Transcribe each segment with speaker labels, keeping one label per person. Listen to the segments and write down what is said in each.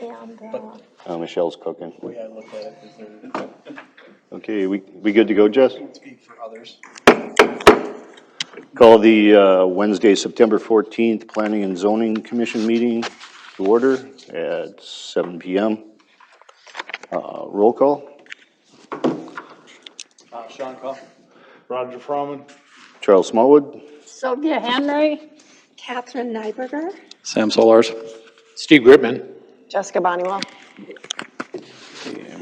Speaker 1: And,
Speaker 2: Michelle's cooking.
Speaker 3: The way I look at it is there,
Speaker 2: Okay, we good to go, Jess?
Speaker 3: I can speak for others.
Speaker 2: Call the Wednesday, September 14th Planning and Zoning Commission meeting to order at 7 PM. Roll call.
Speaker 3: Sean Call. Roger Froman.
Speaker 2: Charles Smallwood.
Speaker 1: Sylvia Henry.
Speaker 4: Catherine Nyberger.
Speaker 5: Sam Solars.
Speaker 6: Steve Gritman.
Speaker 4: Jessica Bonniwell.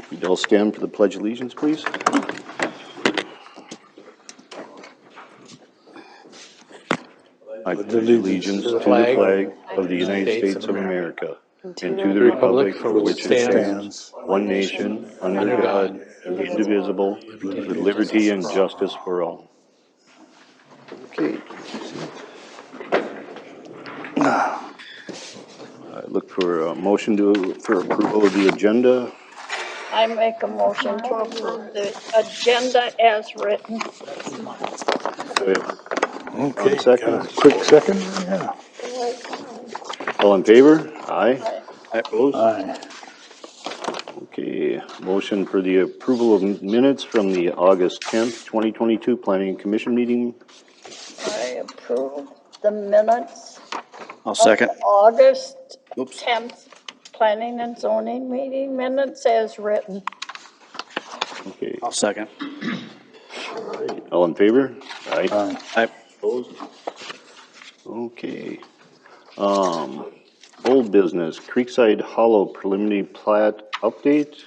Speaker 2: We'd all stand for the Pledge of Allegiance, please. I pledge allegiance to the flag of the United States of America and to the republic for which it stands, one nation, under God, indivisible, with liberty and justice for all. Okay. I look for a motion for approval of the agenda.
Speaker 1: I make a motion to approve the agenda as written.
Speaker 2: Okay. Second.
Speaker 7: Quick second, yeah.
Speaker 2: All in favor? Aye. Opposed?
Speaker 7: Aye.
Speaker 2: Okay, motion for the approval of minutes from the August 10th, 2022 Planning Commission meeting.
Speaker 1: I approve the minutes
Speaker 5: I'll
Speaker 1: of
Speaker 5: second.
Speaker 1: the August
Speaker 5: Oops.
Speaker 1: 10th Planning and Zoning meeting minutes as written.
Speaker 2: Okay,
Speaker 5: I'll second.
Speaker 2: all in favor? Aye.
Speaker 7: Aye.
Speaker 5: Aye.
Speaker 2: Opposed? Okay. Old business, Creekside Hollow preliminary plat update.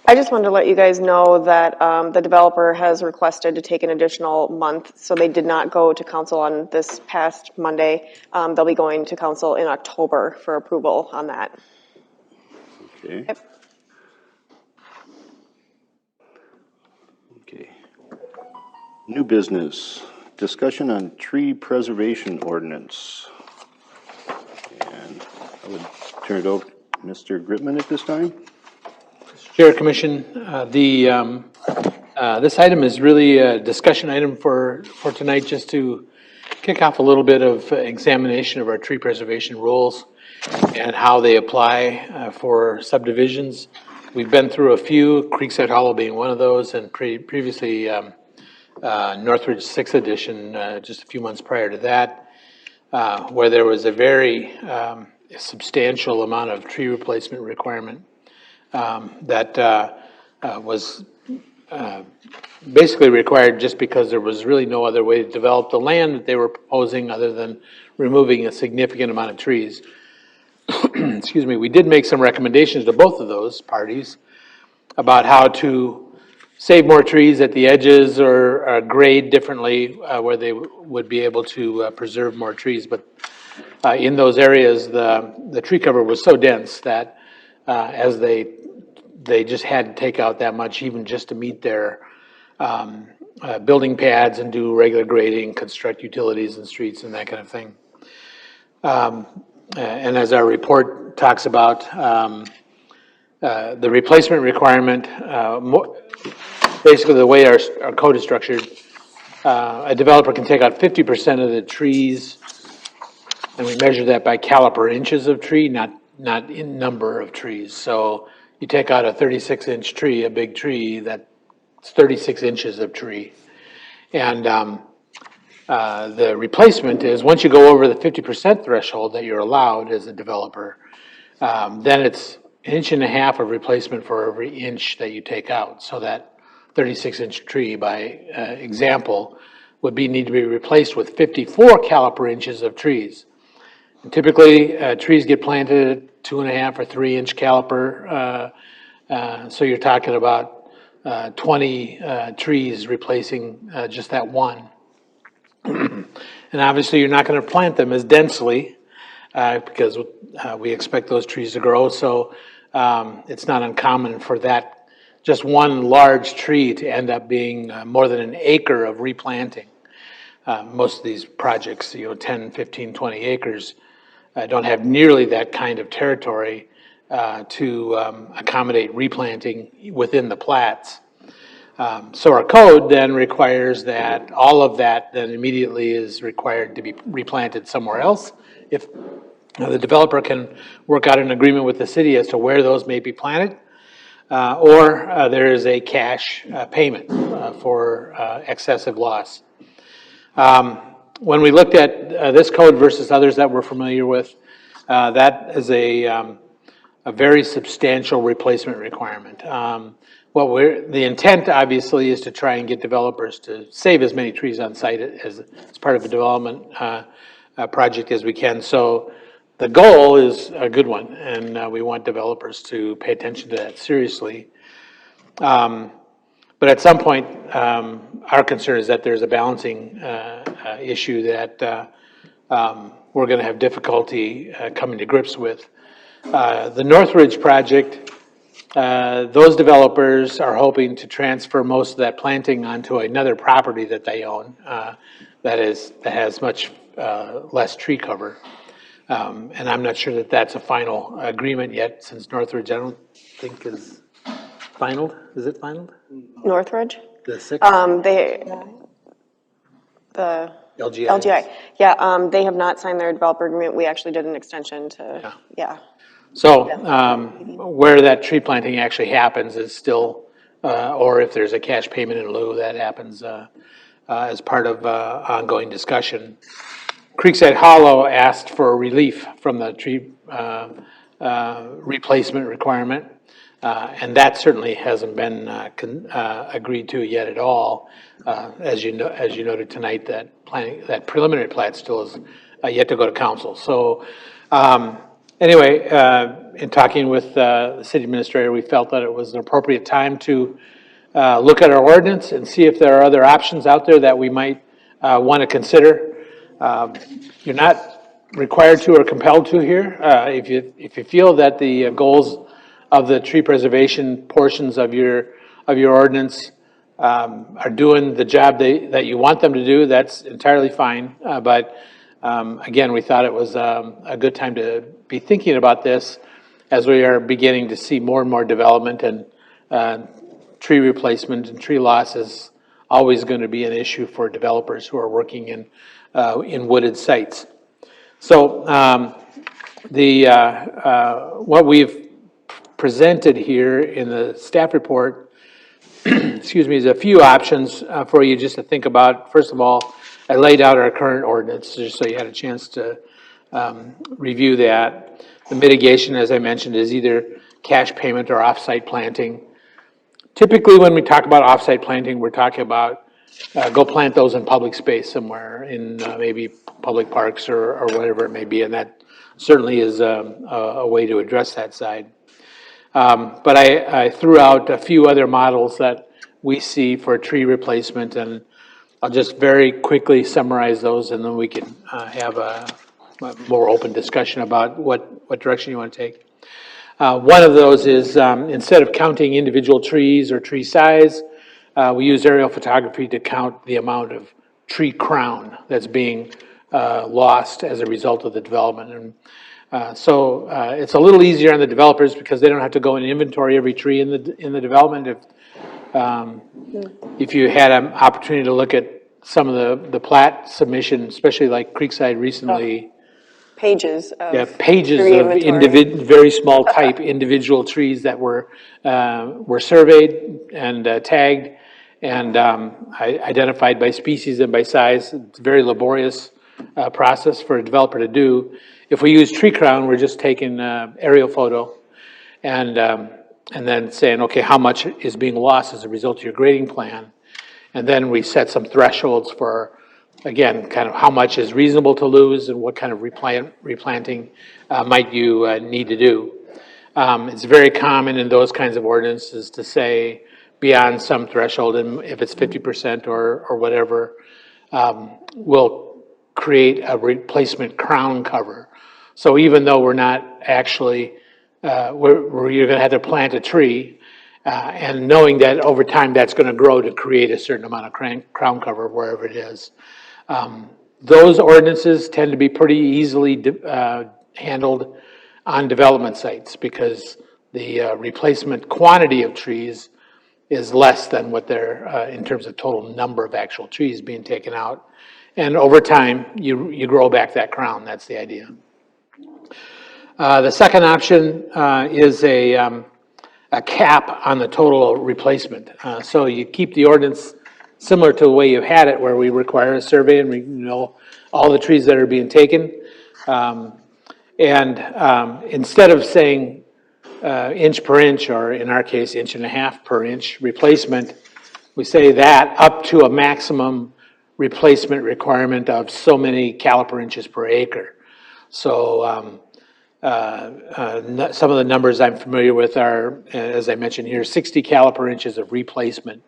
Speaker 4: I just wanted to let you guys know that the developer has requested to take an additional month, so they did not go to council on this past Monday. They'll be going to council in October for approval on that.
Speaker 2: Okay.
Speaker 4: Yep.
Speaker 2: Okay. New business, discussion on tree preservation ordinance. And I would turn it over to Mr. Gritman at this time.
Speaker 6: Chair Commission, this item is really a discussion item for tonight, just to kick off a little bit of examination of our tree preservation rules and how they apply for subdivisions. We've been through a few, Creekside Hollow being one of those, and previously Northridge 6th edition, just a few months prior to that, where there was a very substantial amount of tree replacement requirement that was basically required just because there was really no other way to develop the land that they were proposing other than removing a significant amount of trees. Excuse me, we did make some recommendations to both of those parties about how to save more trees at the edges or grade differently where they would be able to preserve more trees. But in those areas, the tree cover was so dense that as they just had to take out that much even just to meet their building pads and do regular grading, construct utilities and streets and that kind of thing. And as our report talks about, the replacement requirement, basically the way our code is structured, a developer can take out 50% of the trees, and we measure that by caliper inches of tree, not in number of trees. So you take out a 36-inch tree, a big tree, that's 36 inches of tree. And the replacement is, once you go over the 50% threshold that you're allowed as a developer, then it's 1.5 inches of replacement for every inch that you take out. So that 36-inch tree, by example, would need to be replaced with 54 caliper inches of trees. And typically, trees get planted at 2.5 or 3-inch caliper. So you're talking about 20 trees replacing just that one. And obviously, you're not going to plant them as densely because we expect those trees to grow. So it's not uncommon for that just one large tree to end up being more than an acre of replanting. Most of these projects, 10, 15, 20 acres, don't have nearly that kind of territory to accommodate replanting within the plats. So our code then requires that all of that then immediately is required to be replanted somewhere else if The developer can work out an agreement with the city as to where those may be planted, or there is a cash payment for excessive loss. When we looked at this code versus others that we're familiar with, that is a very substantial replacement requirement. The intent obviously is to try and get developers to save as many trees on site as part of a development project as we can. So the goal is a good one, and we want developers to pay attention to that seriously. But at some point, our concern is that there's a balancing issue that we're going to have difficulty coming to grips with. The Northridge project, those developers are hoping to transfer most of that planting onto another property that they own that has much less tree cover. And I'm not sure that that's a final agreement yet, since Northridge, I don't think is finalized. Is it finalized?
Speaker 4: Northridge?
Speaker 6: The sixth?
Speaker 4: The
Speaker 6: LGI.
Speaker 4: LGI, yeah, they have not signed their developer agreement. We actually did an extension to, yeah.
Speaker 6: So where that tree planting actually happens is still, or if there's a cash payment in lieu, that happens as part of ongoing discussion. Creekside Hollow asked for relief from the tree replacement requirement, and that certainly hasn't been agreed to yet at all. As you noted tonight, that preliminary plat still is yet to go to council. So anyway, in talking with the city administrator, we felt that it was an appropriate time to look at our ordinance and see if there are other options out there that we might want to consider. You're not required to or compelled to here. If you feel that the goals of the tree preservation portions of your ordinance are doing the job that you want them to do, that's entirely fine. But again, we thought it was a good time to be thinking about this as we are beginning to see more and more development, and tree replacement and tree loss is always going to be an issue for developers who are working in wooded sites. So what we've presented here in the staff report, excuse me, is a few options for you just to think about. First of all, I laid out our current ordinance just so you had a chance to review that. The mitigation, as I mentioned, is either cash payment or off-site planting. Typically, when we talk about off-site planting, we're talking about go plant those in public space somewhere in maybe public parks or whatever it may be, and that certainly is a way to address that side. But I threw out a few other models that we see for tree replacement, and I'll just very quickly summarize those, and then we can have a more open discussion about what direction you want to take. One of those is instead of counting individual trees or tree size, we use aerial photography to count the amount of tree crown that's being lost as a result of the development. And so it's a little easier on the developers because they don't have to go and inventory every tree in the development. If you had an opportunity to look at some of the plat submission, especially like Creekside recently.
Speaker 4: Pages of
Speaker 6: Pages
Speaker 4: tree
Speaker 6: of
Speaker 4: inventory.
Speaker 6: very small type individual trees that were surveyed and tagged and identified by species and by size. It's a very laborious process for a developer to do. If we use tree crown, we're just taking aerial photo and then saying, okay, how much is being lost as a result of your grading plan? And then we set some thresholds for, again, kind of how much is reasonable to lose and what kind of replanting might you need to do. It's very common in those kinds of ordinances to say beyond some threshold, and if it's 50% or whatever, we'll create a replacement crown cover. So even though we're not actually, you're going to have to plant a tree, and knowing that over time that's going to grow to create a certain amount of crown cover wherever it is. Those ordinances tend to be pretty easily handled on development sites because the replacement quantity of trees is less than what they're in terms of total number of actual trees being taken out. And over time, you grow back that crown. That's the idea. The second option is a cap on the total replacement. So you keep the ordinance similar to the way you've had it, where we require a survey and we know all the trees that are being taken. Instead of saying inch per inch, or in our case, inch and a half per inch replacement, we say that up to a maximum replacement requirement of so many caliper inches per acre. So some of the numbers I'm familiar with are, as I mentioned here, 60 caliper inches of replacement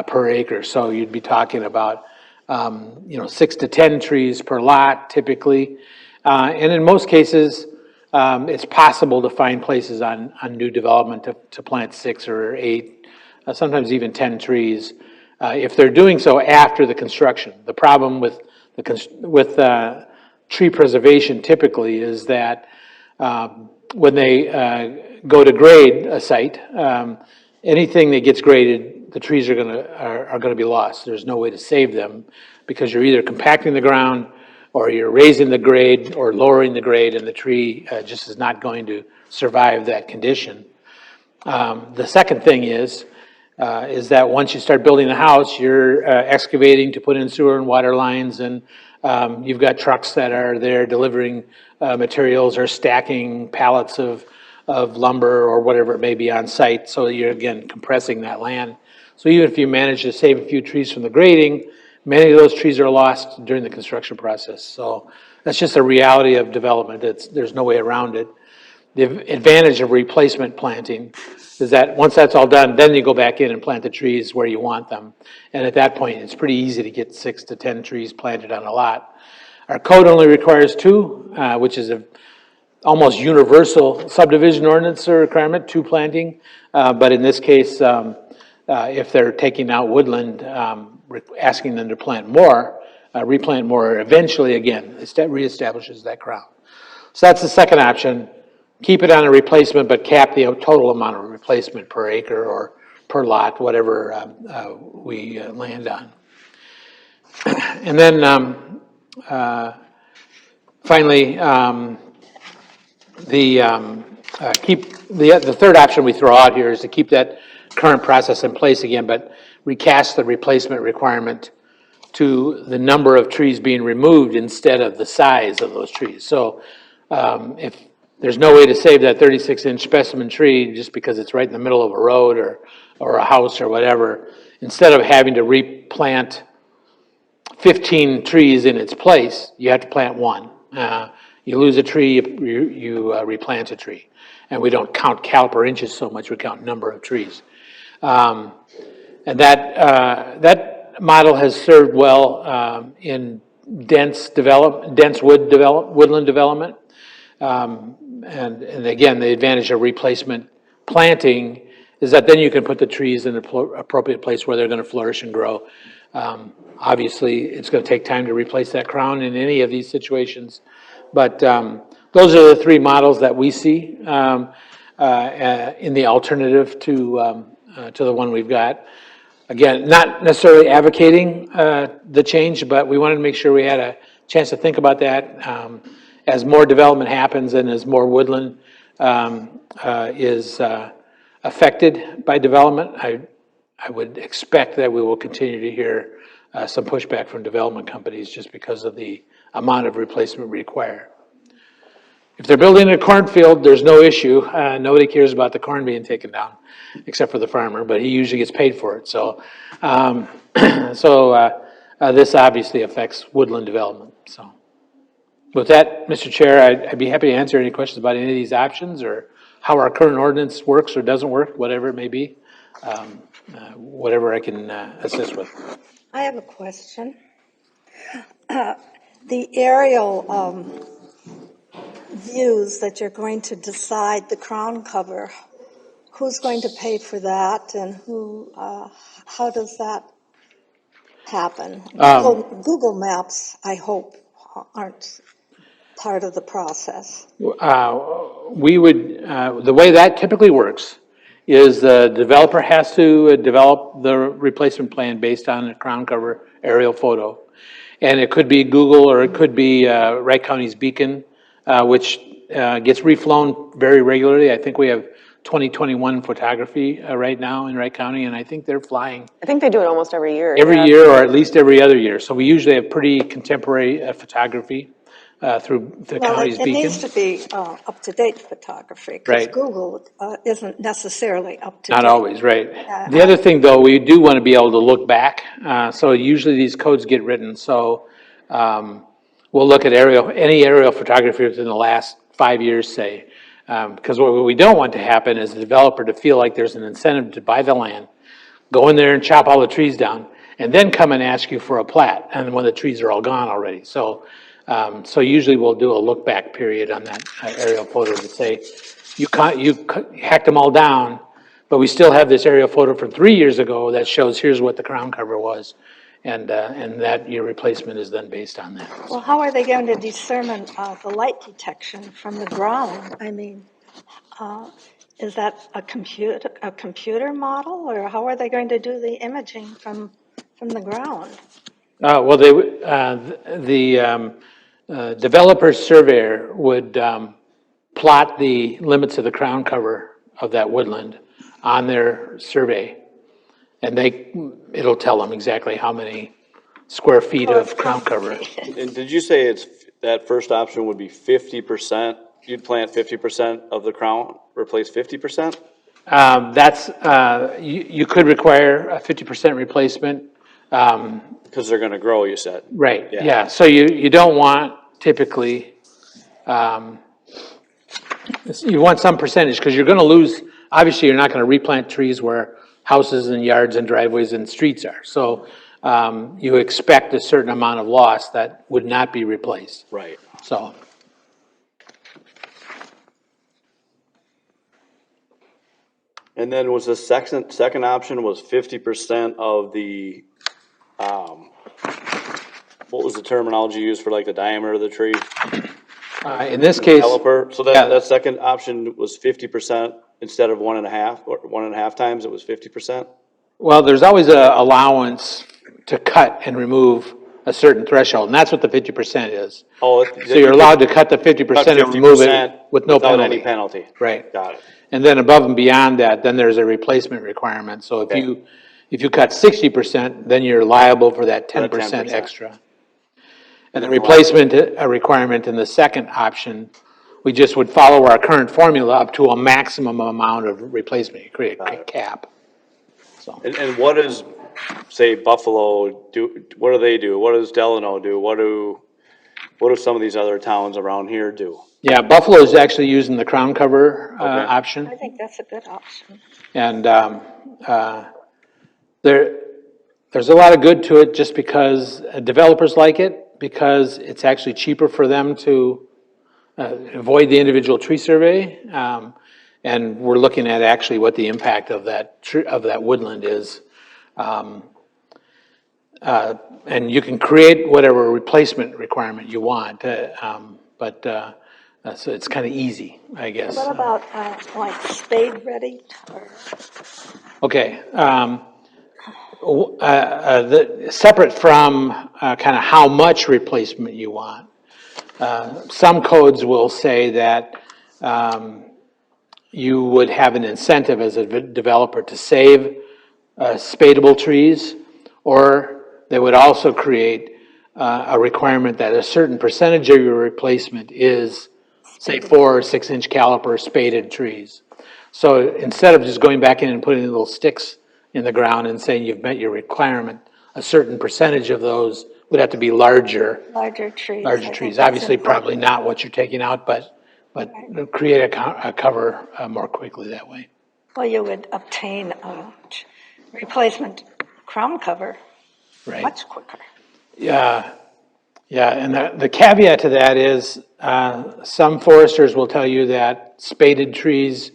Speaker 6: per acre. So you'd be talking about 6 to 10 trees per lot typically. And in most cases, it's possible to find places on new development to plant 6 or 8, sometimes even 10 trees, if they're doing so after the construction. The problem with tree preservation typically is that when they go to grade a site, anything that gets graded, the trees are gonna be lost. There's no way to save them because you're either compacting the ground or you're raising the grade or lowering the grade, and the tree just is not going to survive that condition. The second thing is that once you start building the house, you're excavating to put in sewer and water lines, and you've got trucks that are there delivering materials or stacking pallets of lumber or whatever it may be on site. So you're, again, compressing that land. So even if you manage to save a few trees from the grading, many of those trees are lost during the construction process. So that's just a reality of development. There's no way around it. The advantage of replacement planting is that once that's all done, then you go back in and plant the trees where you want them. And at that point, it's pretty easy to get 6 to 10 trees planted on a lot. Our code only requires 2, which is a almost universal subdivision ordinance requirement, 2 planting. But in this case, if they're taking out woodland, asking them to plant more, replant more, eventually, again, it reestablishes that ground. So that's the second option. Keep it on a replacement, but cap the total amount of replacement per acre or per lot, whatever we land on. And then finally, the third option we throw out here is to keep that current process in place again, but recast the replacement requirement to the number of trees being removed instead of the size of those trees. So if there's no way to save that 36-inch specimen tree just because it's right in the middle of a road or a house or whatever, instead of having to replant 15 trees in its place, you have to plant 1. You lose a tree, you replant a tree. And we don't count caliper inches so much, we count number of trees. And that model has served well in dense woodland development. And again, the advantage of replacement planting is that then you can put the trees in the appropriate place where they're going to flourish and grow. Obviously, it's going to take time to replace that crown in any of these situations, but those are the 3 models that we see in the alternative to the one we've got. Again, not necessarily advocating the change, but we wanted to make sure we had a chance to think about that. As more development happens and as more woodland is affected by development, I would expect that we will continue to hear some pushback from development companies just because of the amount of replacement required. If they're building a cornfield, there's no issue. Nobody cares about the corn being taken down, except for the farmer, but he usually gets paid for it. So, this obviously affects woodland development. So, with that, Mr. Chair, I'd be happy to answer any questions about any of these options or how our current ordinance works or doesn't work, whatever it may be, whatever I can assist with.
Speaker 5: I have a question. The aerial views that you're going to decide the crown cover, who's going to pay for that, and how does that happen? Google Maps, I hope, aren't part of the process.
Speaker 6: We would, the way that typically works is the developer has to develop the replacement plan based on a crown cover aerial photo. And it could be Google or it could be Wright County's Beacon, which gets reflown very regularly. I think we have 2021 photography right now in Wright County, and I think they're flying
Speaker 4: I think they do it almost every year.
Speaker 6: every
Speaker 4: yeah.
Speaker 6: year or at least every other year. So we usually have pretty contemporary photography through the
Speaker 5: Well,
Speaker 6: county's
Speaker 5: it
Speaker 6: beacon.
Speaker 5: needs to be up-to-date photography, because
Speaker 6: Right.
Speaker 5: Google isn't necessarily up-to-date.
Speaker 6: Not always, right. The other thing, though, we do want to be able to look back. So usually these codes get written, so we'll look at any aerial photography within the last 5 years, say. Because what we don't want to happen is the developer to feel like there's an incentive to buy the land, go in there and chop all the trees down, and then come and ask you for a plat, and when the trees are all gone already. So usually we'll do a look-back period on that aerial photo to say, you hacked them all down, but we still have this aerial photo from 3 years ago that shows here's what the crown cover was, and that your replacement is then based on that.
Speaker 5: Well, how are they going to determine the light detection from the ground? I mean, is that a computer model, or how are they going to do the imaging from the ground?
Speaker 6: Well, the developer's surveyor would plot the limits of the crown cover of that woodland on their survey. And it'll tell them exactly how many square feet of crown cover.
Speaker 2: And did you say that first option would be 50%? You'd plant 50% of the crown, replace 50%?
Speaker 6: You could require a 50% replacement.
Speaker 2: Because they're gonna grow, you said.
Speaker 6: Right,
Speaker 2: Yeah.
Speaker 6: yeah. So you don't want typically, you want some percentage, because you're gonna lose, obviously, you're not gonna replant trees where houses and yards and driveways and streets are. So you expect a certain amount of loss that would not be replaced,
Speaker 2: Right.
Speaker 6: so.
Speaker 2: And then was the second option was 50% of the, what was the terminology used for like the diameter of the tree?
Speaker 6: In this case,
Speaker 2: Caliper, so
Speaker 6: yeah.
Speaker 2: that second option was 50% instead of 1.5, or 1.5 times, it was 50%?
Speaker 6: well, there's always a allowance to cut and remove a certain threshold, and that's what the 50% is.
Speaker 2: Oh.
Speaker 6: So you're allowed to cut the 50% and remove it with no
Speaker 2: without
Speaker 6: penalty.
Speaker 2: any penalty?
Speaker 6: Right.
Speaker 2: Got it.
Speaker 6: And then above and beyond that, then there's a replacement requirement. So if you cut 60%, then you're liable for that 10%
Speaker 2: 10%.
Speaker 6: extra. And the replacement requirement in the second option, we just would follow our current formula up to a maximum amount of replacement, you create a cap. So,
Speaker 2: And what does, say, Buffalo do, what do they do? What does Delano do? What do some of these other towns around here do?
Speaker 6: yeah, Buffalo's actually using the crown cover option.
Speaker 5: I think that's a good option.
Speaker 6: And there's a lot of good to it just because developers like it, because it's actually cheaper for them to avoid the individual tree survey. And we're looking at actually what the impact of that woodland is. And you can create whatever replacement requirement you want, but so it's kind of easy, I guess.
Speaker 5: What about like spade ready?
Speaker 6: Okay. Separate from kind of how much replacement you want, some codes will say that you would have an incentive as a developer to save spadable trees, or they would also create a requirement that a certain percentage of your replacement is, say, 4 or 6 inch caliper spaded trees. So instead of just going back in and putting little sticks in the ground and saying you've met your requirement, a certain percentage of those would have to be larger
Speaker 5: trees.
Speaker 6: larger trees. Obviously, probably not what you're taking out, but create a cover more quickly that way.
Speaker 5: Well, you would obtain a replacement crown cover
Speaker 6: Right.
Speaker 5: much quicker.
Speaker 6: Yeah, and the caveat to that is some foresters will tell you that spaded trees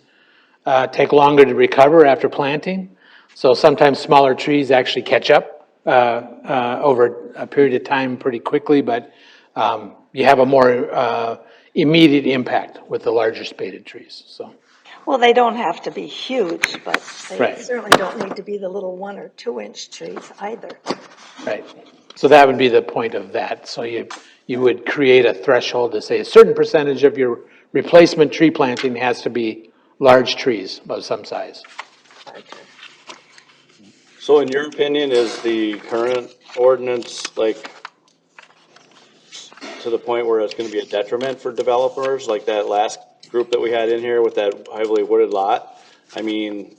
Speaker 6: take longer to recover after planting. So sometimes smaller trees actually catch up over a period of time pretty quickly, but you have a more immediate impact with the larger spaded trees. So.
Speaker 5: Well, they don't have to be huge, but they
Speaker 6: Right.
Speaker 5: certainly don't need to be the little 1 or 2 inch trees either.
Speaker 6: Right. So that would be the point of that. So you would create a threshold to say a certain percentage of your replacement tree planting has to be large trees of some size.
Speaker 2: So in your opinion, is the current ordinance like to the point where it's gonna be a detriment for developers, like that last group that we had in here with that heavily wooded lot? I mean,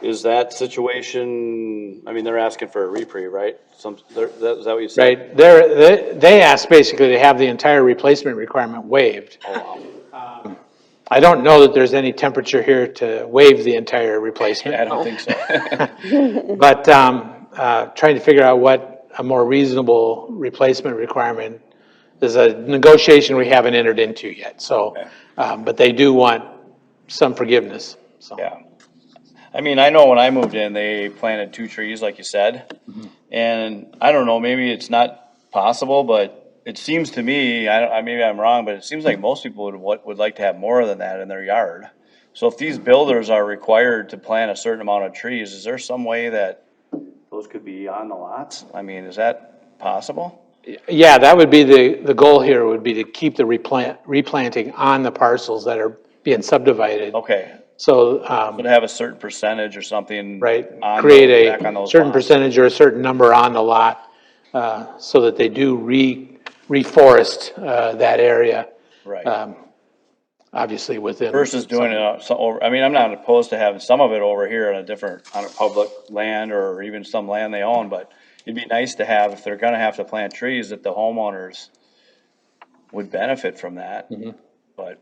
Speaker 2: is that situation, I mean, they're asking for a reprieve, right? Is that what you said?
Speaker 6: Right, they asked basically to have the entire replacement requirement waived. I don't know that there's any temperature here to waive the entire replacement.
Speaker 2: I don't think so.
Speaker 6: But trying to figure out what a more reasonable replacement requirement is a negotiation we haven't entered into yet, so, but they do want some forgiveness, so.
Speaker 7: Yeah. I mean, I know when I moved in, they planted 2 trees, like you said. And I don't know, maybe it's not possible, but it seems to me, maybe I'm wrong, but it seems like most people would like to have more than that in their yard. So if these builders are required to plant a certain amount of trees, is there some way that those could be on the lots? I mean, is that possible?
Speaker 6: Yeah, that would be the goal here, would be to keep the replanting on the parcels that are being subdivided.
Speaker 7: Okay,
Speaker 6: So,
Speaker 7: but have a certain percentage or something.
Speaker 6: right,
Speaker 7: on
Speaker 6: create
Speaker 7: back on
Speaker 6: a
Speaker 7: those
Speaker 6: certain
Speaker 7: lots.
Speaker 6: percentage or a certain number on the lot, so that they do reforest, that area.
Speaker 7: Right.
Speaker 6: Obviously within.
Speaker 7: Versus doing it, I mean, I'm not opposed to having some of it over here on a public land or even some land they own, but it'd be nice to have, if they're gonna have to plant trees, that the homeowners would benefit from that. But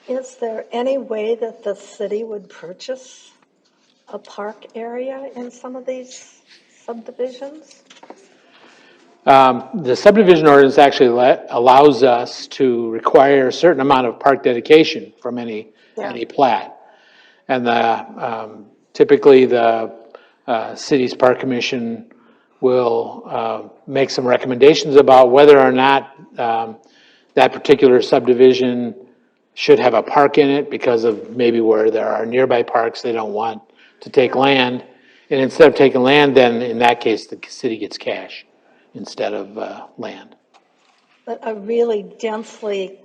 Speaker 5: Is there any way that the city would purchase a park area in some of these subdivisions?
Speaker 6: The subdivision ordinance actually allows us to require a certain amount of park dedication from any plat. And typically the city's park commission will make some recommendations about whether or not that particular subdivision should have a park in it because of maybe where there are nearby parks, they don't want to take land. And instead of taking land, then in that case, the city gets cash instead of land.
Speaker 5: But a really densely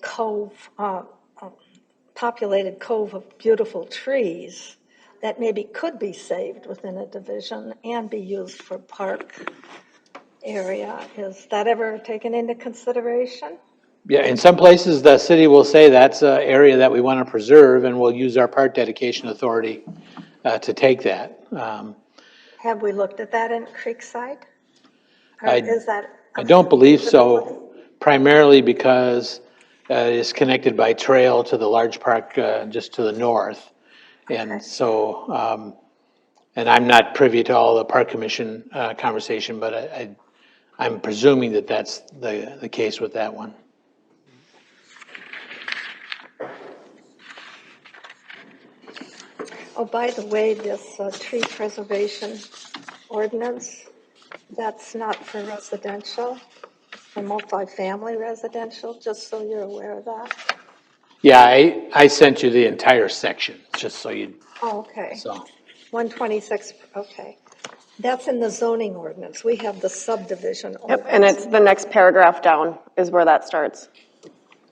Speaker 5: populated cove of beautiful trees that maybe could be saved within a division and be used for park area, is that ever taken into consideration?
Speaker 6: Yeah, in some places, the city will say that's an area that we want to preserve, and we'll use our park dedication authority to take that.
Speaker 5: Have we looked at that in Creekside? Or
Speaker 6: I-
Speaker 5: is that?
Speaker 6: I don't believe so, primarily because it is connected by trail to the large park just to the north. And so, and I'm not privy to all the park commission conversation, but I'm presuming that that's the case with that one.
Speaker 5: Oh, by the way, this tree preservation ordinance, that's not for residential, it's for multifamily residential, just so you're aware of that.
Speaker 6: Yeah, I sent you the entire section, just so you,
Speaker 5: Oh, okay.
Speaker 6: so.
Speaker 5: 126, okay. That's in the zoning ordinance. We have the subdivision
Speaker 4: Yep,
Speaker 5: ordinance.
Speaker 4: and it's the next paragraph down is where that starts.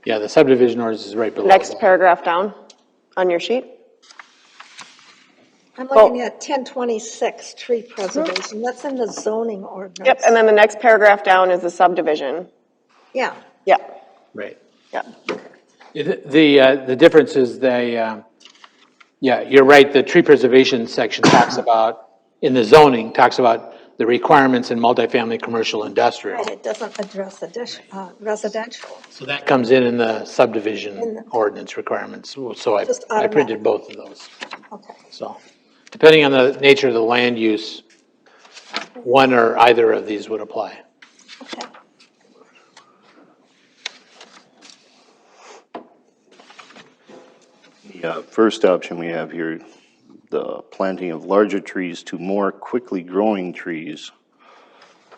Speaker 6: Yeah, the subdivision ordinance is right below.
Speaker 4: Next paragraph down on your sheet.
Speaker 5: I'm looking at 1026, tree preservation. That's in the zoning ordinance.
Speaker 4: Yep, and then the next paragraph down is the subdivision.
Speaker 5: Yeah,
Speaker 4: Yeah,
Speaker 6: Right.
Speaker 4: yeah.
Speaker 6: The difference is yeah, you're right, the tree preservation section talks about, in the zoning, talks about the requirements in multifamily, commercial, industrial.
Speaker 5: right, it doesn't address residential.
Speaker 6: So that comes in the subdivision ordinance requirements, so
Speaker 5: Just
Speaker 6: I printed
Speaker 5: automatic.
Speaker 6: both of those.
Speaker 5: Okay.
Speaker 6: So, depending on the nature of the land use, one or either of these would apply.
Speaker 5: Okay.
Speaker 2: The first option we have here, the planting of larger trees to more quickly growing trees.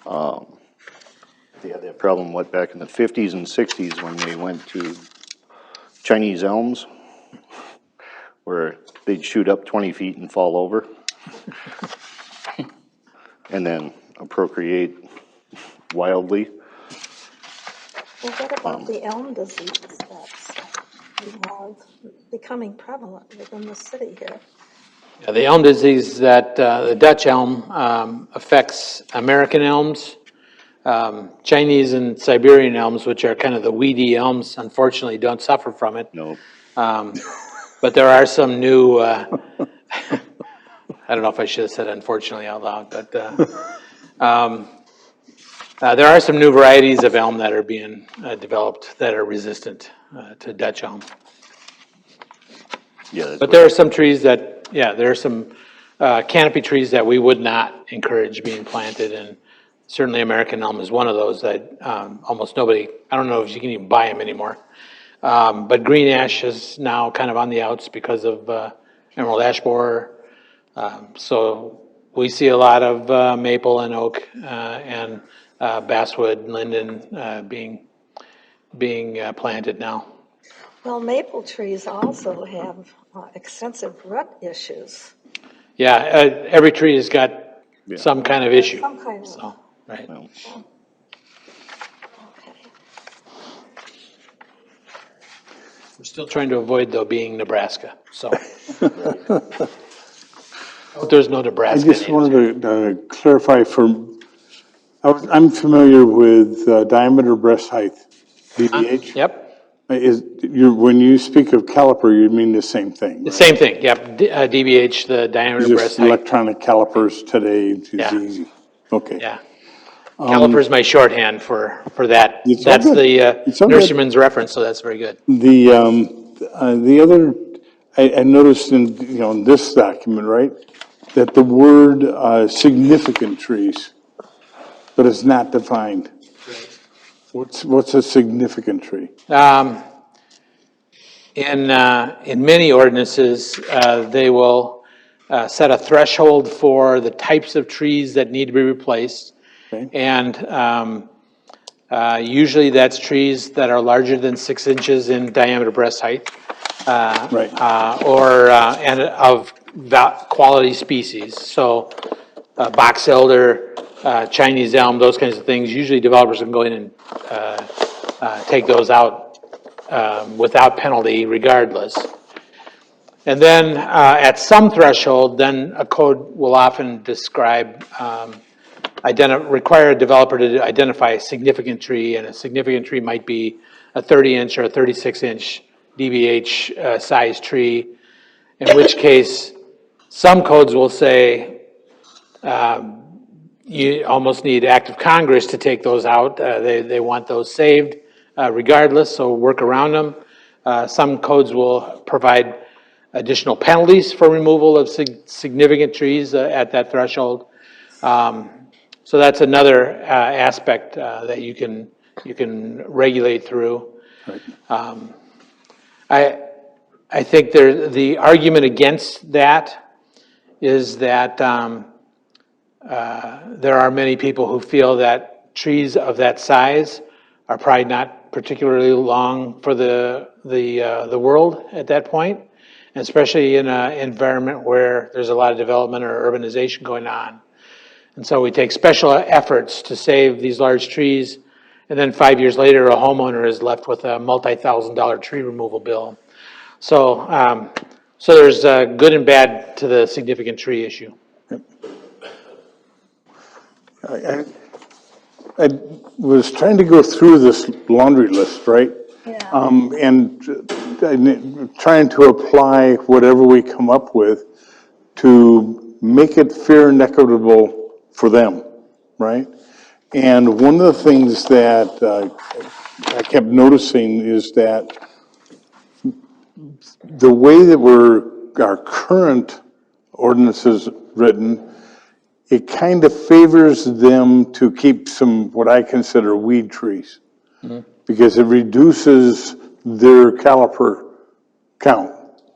Speaker 2: They had that problem, back in the 50s and 60s when they went to Chinese elms, where they'd shoot up 20 feet and fall over. And then procreate wildly.
Speaker 5: Well, what about the elm disease that's becoming prevalent within the city here.
Speaker 6: Yeah, the elm disease that, the Dutch elm affects American elms, Chinese and Siberian elms, which are kind of the weedy elms, unfortunately don't suffer from it.
Speaker 2: No.
Speaker 6: But there are some new, I don't know if I should have said unfortunately out loud, but there are some new varieties of elm that are being developed that are resistant to Dutch elm.
Speaker 2: Yeah. that's
Speaker 6: But
Speaker 2: what-
Speaker 6: there are some trees that, yeah, there are some canopy trees that we would not encourage being planted, and certainly American elm is one of those that almost nobody, I don't know if you can even buy them anymore. But green ash is now kind of on the outs because of emerald ash borer. So we see a lot of maple and oak and basswood, linden being planted now.
Speaker 5: Well, maple trees also have extensive root issues.
Speaker 6: Yeah, every tree has got
Speaker 2: Yeah.
Speaker 6: some kind of issue.
Speaker 5: Some kind of,
Speaker 6: So, right.
Speaker 2: Well,
Speaker 5: okay.
Speaker 6: We're still trying to avoid, though, being Nebraska, so. But there's no
Speaker 8: I
Speaker 6: Nebraska.
Speaker 8: just
Speaker 6: natives.
Speaker 8: wanted to clarify I'm familiar with diameter breast height, DBH.
Speaker 6: Yep,
Speaker 8: When you speak of caliper, you mean the same thing,
Speaker 6: the
Speaker 8: right?
Speaker 6: same thing, yep, DBH, the diameter breast
Speaker 8: Just
Speaker 6: height,
Speaker 8: electronic calipers today is
Speaker 6: Yeah.
Speaker 8: easy. Okay.
Speaker 6: yeah. Caliper is my shorthand for that.
Speaker 8: It's all
Speaker 6: That's
Speaker 8: good.
Speaker 6: the
Speaker 8: It's all good.
Speaker 6: nurseryman's reference, so that's very good.
Speaker 8: The other, I noticed in this document, right, that the word significant trees, but it's not defined. What's a significant tree?
Speaker 6: In many ordinances, they will set a threshold for the types of trees that need to be replaced.
Speaker 8: Okay.
Speaker 6: And usually that's trees that are larger than 6 inches in diameter breast height.
Speaker 8: Right.
Speaker 6: And of quality species. So box elder, Chinese elm, those kinds of things, usually developers can go in and take those out without penalty regardless. And then at some threshold, then a code will often describe, require a developer to identify a significant tree, and a significant tree might be a 30-inch or a 36-inch DBH size tree, in which case some codes will say you almost need act of Congress to take those out. They want those saved regardless, so work around them. Some codes will provide additional penalties for removal of significant trees at that threshold. So that's another aspect that you can regulate through. I think the argument against that is that there are many people who feel that trees of that size are probably not particularly long for the world at that point, and especially in an environment where there's a lot of development or urbanization going on. And so we take special efforts to save these large trees, and then 5 years later, a homeowner is left with a multi-$1,000 tree removal bill. So, so there's good and bad to the significant tree issue.
Speaker 8: I was trying to go through this laundry list, right?
Speaker 5: Yeah.
Speaker 8: And trying to apply whatever we come up with to make it fair and equitable for them, right? And one of the things that I kept noticing is that the way that our current ordinance is written, it kind of favors them to keep some, what I consider weed trees. Because it reduces their caliper count,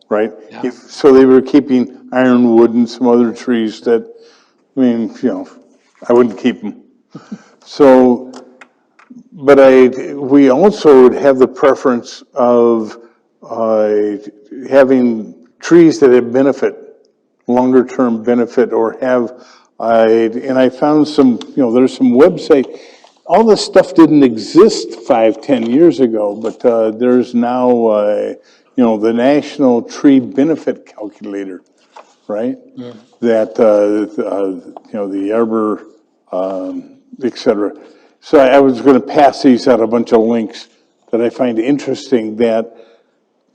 Speaker 8: right?
Speaker 6: Yeah.
Speaker 8: So they were keeping ironwood and some other trees that, I mean, I wouldn't keep them. So, but we also have the preference of having trees that have benefit, longer term benefit, or have, and I found some, there's some website, all this stuff didn't exist 5, 10 years ago, but there's now, the National Tree Benefit Calculator, right? That, the Arbor, et cetera. So I was going to pass these out, a bunch of links that I find interesting that,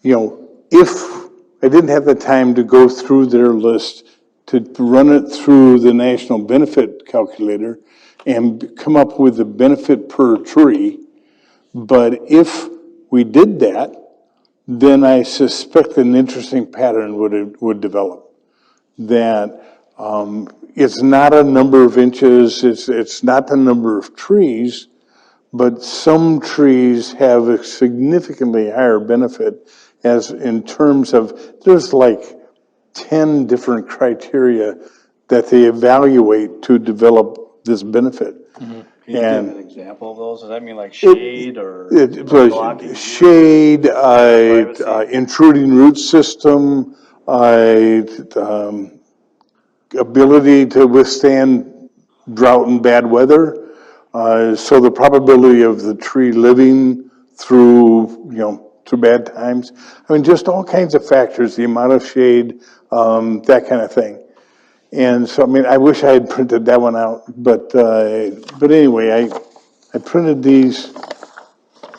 Speaker 8: if I didn't have the time to go through their list, to run it through the National Benefit Calculator and come up with the benefit per tree, but if we did that, then I suspect an interesting pattern would develop. That it's not a number of inches, it's not the number of trees, but some trees have a significantly higher benefit as in terms of, there's like 10 different criteria that they evaluate to develop this benefit.
Speaker 7: Can you give
Speaker 8: And
Speaker 7: an example of those? Does that mean like shade or?
Speaker 8: it
Speaker 7: blocking
Speaker 8: was shade,
Speaker 7: privacy?
Speaker 8: intruding root system, ability to withstand drought and bad weather. So the probability of the tree living through, through bad times. I mean, just all kinds of factors, the amount of shade, that kind of thing. And so, I mean, I wish I had printed that one out, but anyway, I printed these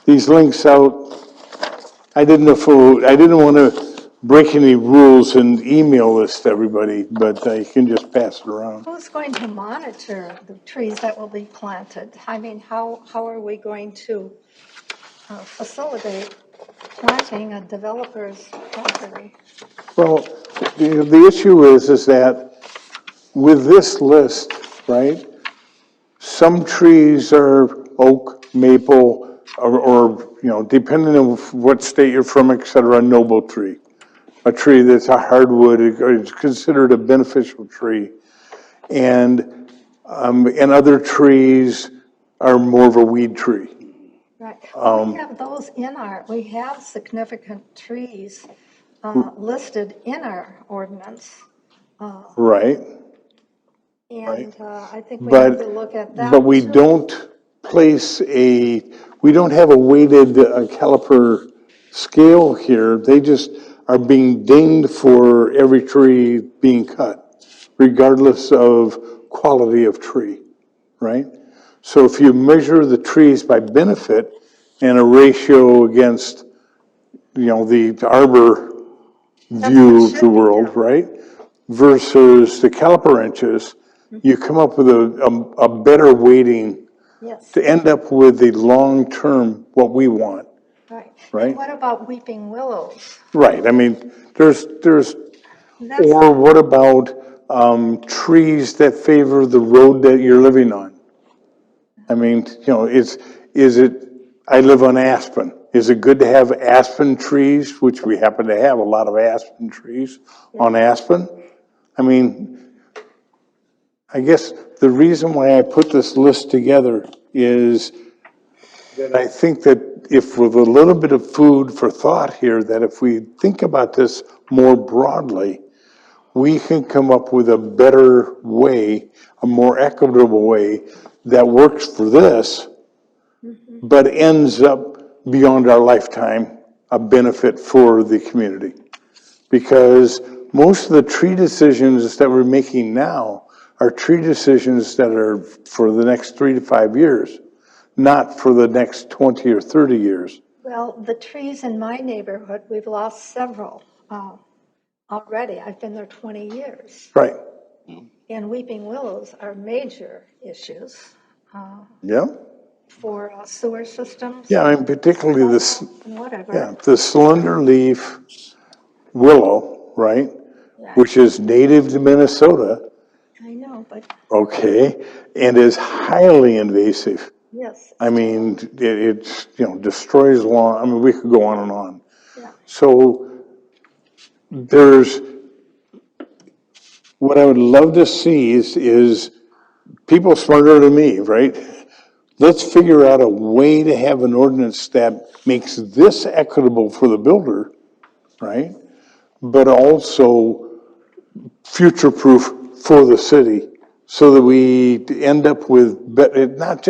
Speaker 8: links out. I didn't want to break any rules and email this to everybody, but you can just pass it around.
Speaker 5: Who's going to monitor the trees that will be planted? I mean, how are we going to facilitate planting a developer's property?
Speaker 8: Well, the issue is that with this list, right, some trees are oak, maple, or depending on what state you're from, et cetera, a noble tree. A tree that's a hardwood is considered a beneficial tree. And other trees are more of a weed tree.
Speaker 5: Right. We have those we have significant trees listed in our ordinance.
Speaker 8: Right.
Speaker 5: And I think we have to look at that.
Speaker 8: But we
Speaker 5: too.
Speaker 8: don't we don't have a weighted caliper scale here. They just are being dinged for every tree being cut, regardless of quality of tree, right? So if you measure the trees by benefit and a ratio against, the arbor view of the world, right? Versus the caliper inches, you come up with a better weighting
Speaker 5: Yes,
Speaker 8: to end up with the long-term, what we want,
Speaker 5: right.
Speaker 8: right?
Speaker 5: And what about weeping willows?
Speaker 8: right? I mean, there's,
Speaker 5: That's,
Speaker 8: or what about trees that favor the road that you're living on? I mean, I live on Aspen. Is it good to have aspen trees, which we happen to have a lot of aspen trees on Aspen? I mean, I guess the reason why I put this list together is that I think that if with a little bit of food for thought here, that if we think about this more broadly, we can come up with a better way, a more equitable way that works for this, but ends up beyond our lifetime, a benefit for the community. Because most of the tree decisions that we're making now are tree decisions that are for the next 3 to 5 years, not for the next 20 or 30 years.
Speaker 5: well, the trees in my neighborhood, we've lost several already. I've been there 20 years.
Speaker 8: Right.
Speaker 5: And weeping willows are major issues
Speaker 8: Yeah.
Speaker 5: for sewer systems.
Speaker 8: Yeah, I mean, particularly this,
Speaker 5: And whatever.
Speaker 8: yeah, the slender leaf willow, right?
Speaker 5: Yeah.
Speaker 8: Which is native to Minnesota,
Speaker 5: I know, but
Speaker 8: okay, and is highly invasive.
Speaker 5: yes,
Speaker 8: I mean, it's, destroys lawn, I mean, we could go on and on.
Speaker 5: yeah.
Speaker 8: So there's, what I would love to see is people smarter than me, right? Let's figure out a way to have an ordinance that makes this equitable for the builder, right? But also future-proof for the city so that we end up with, not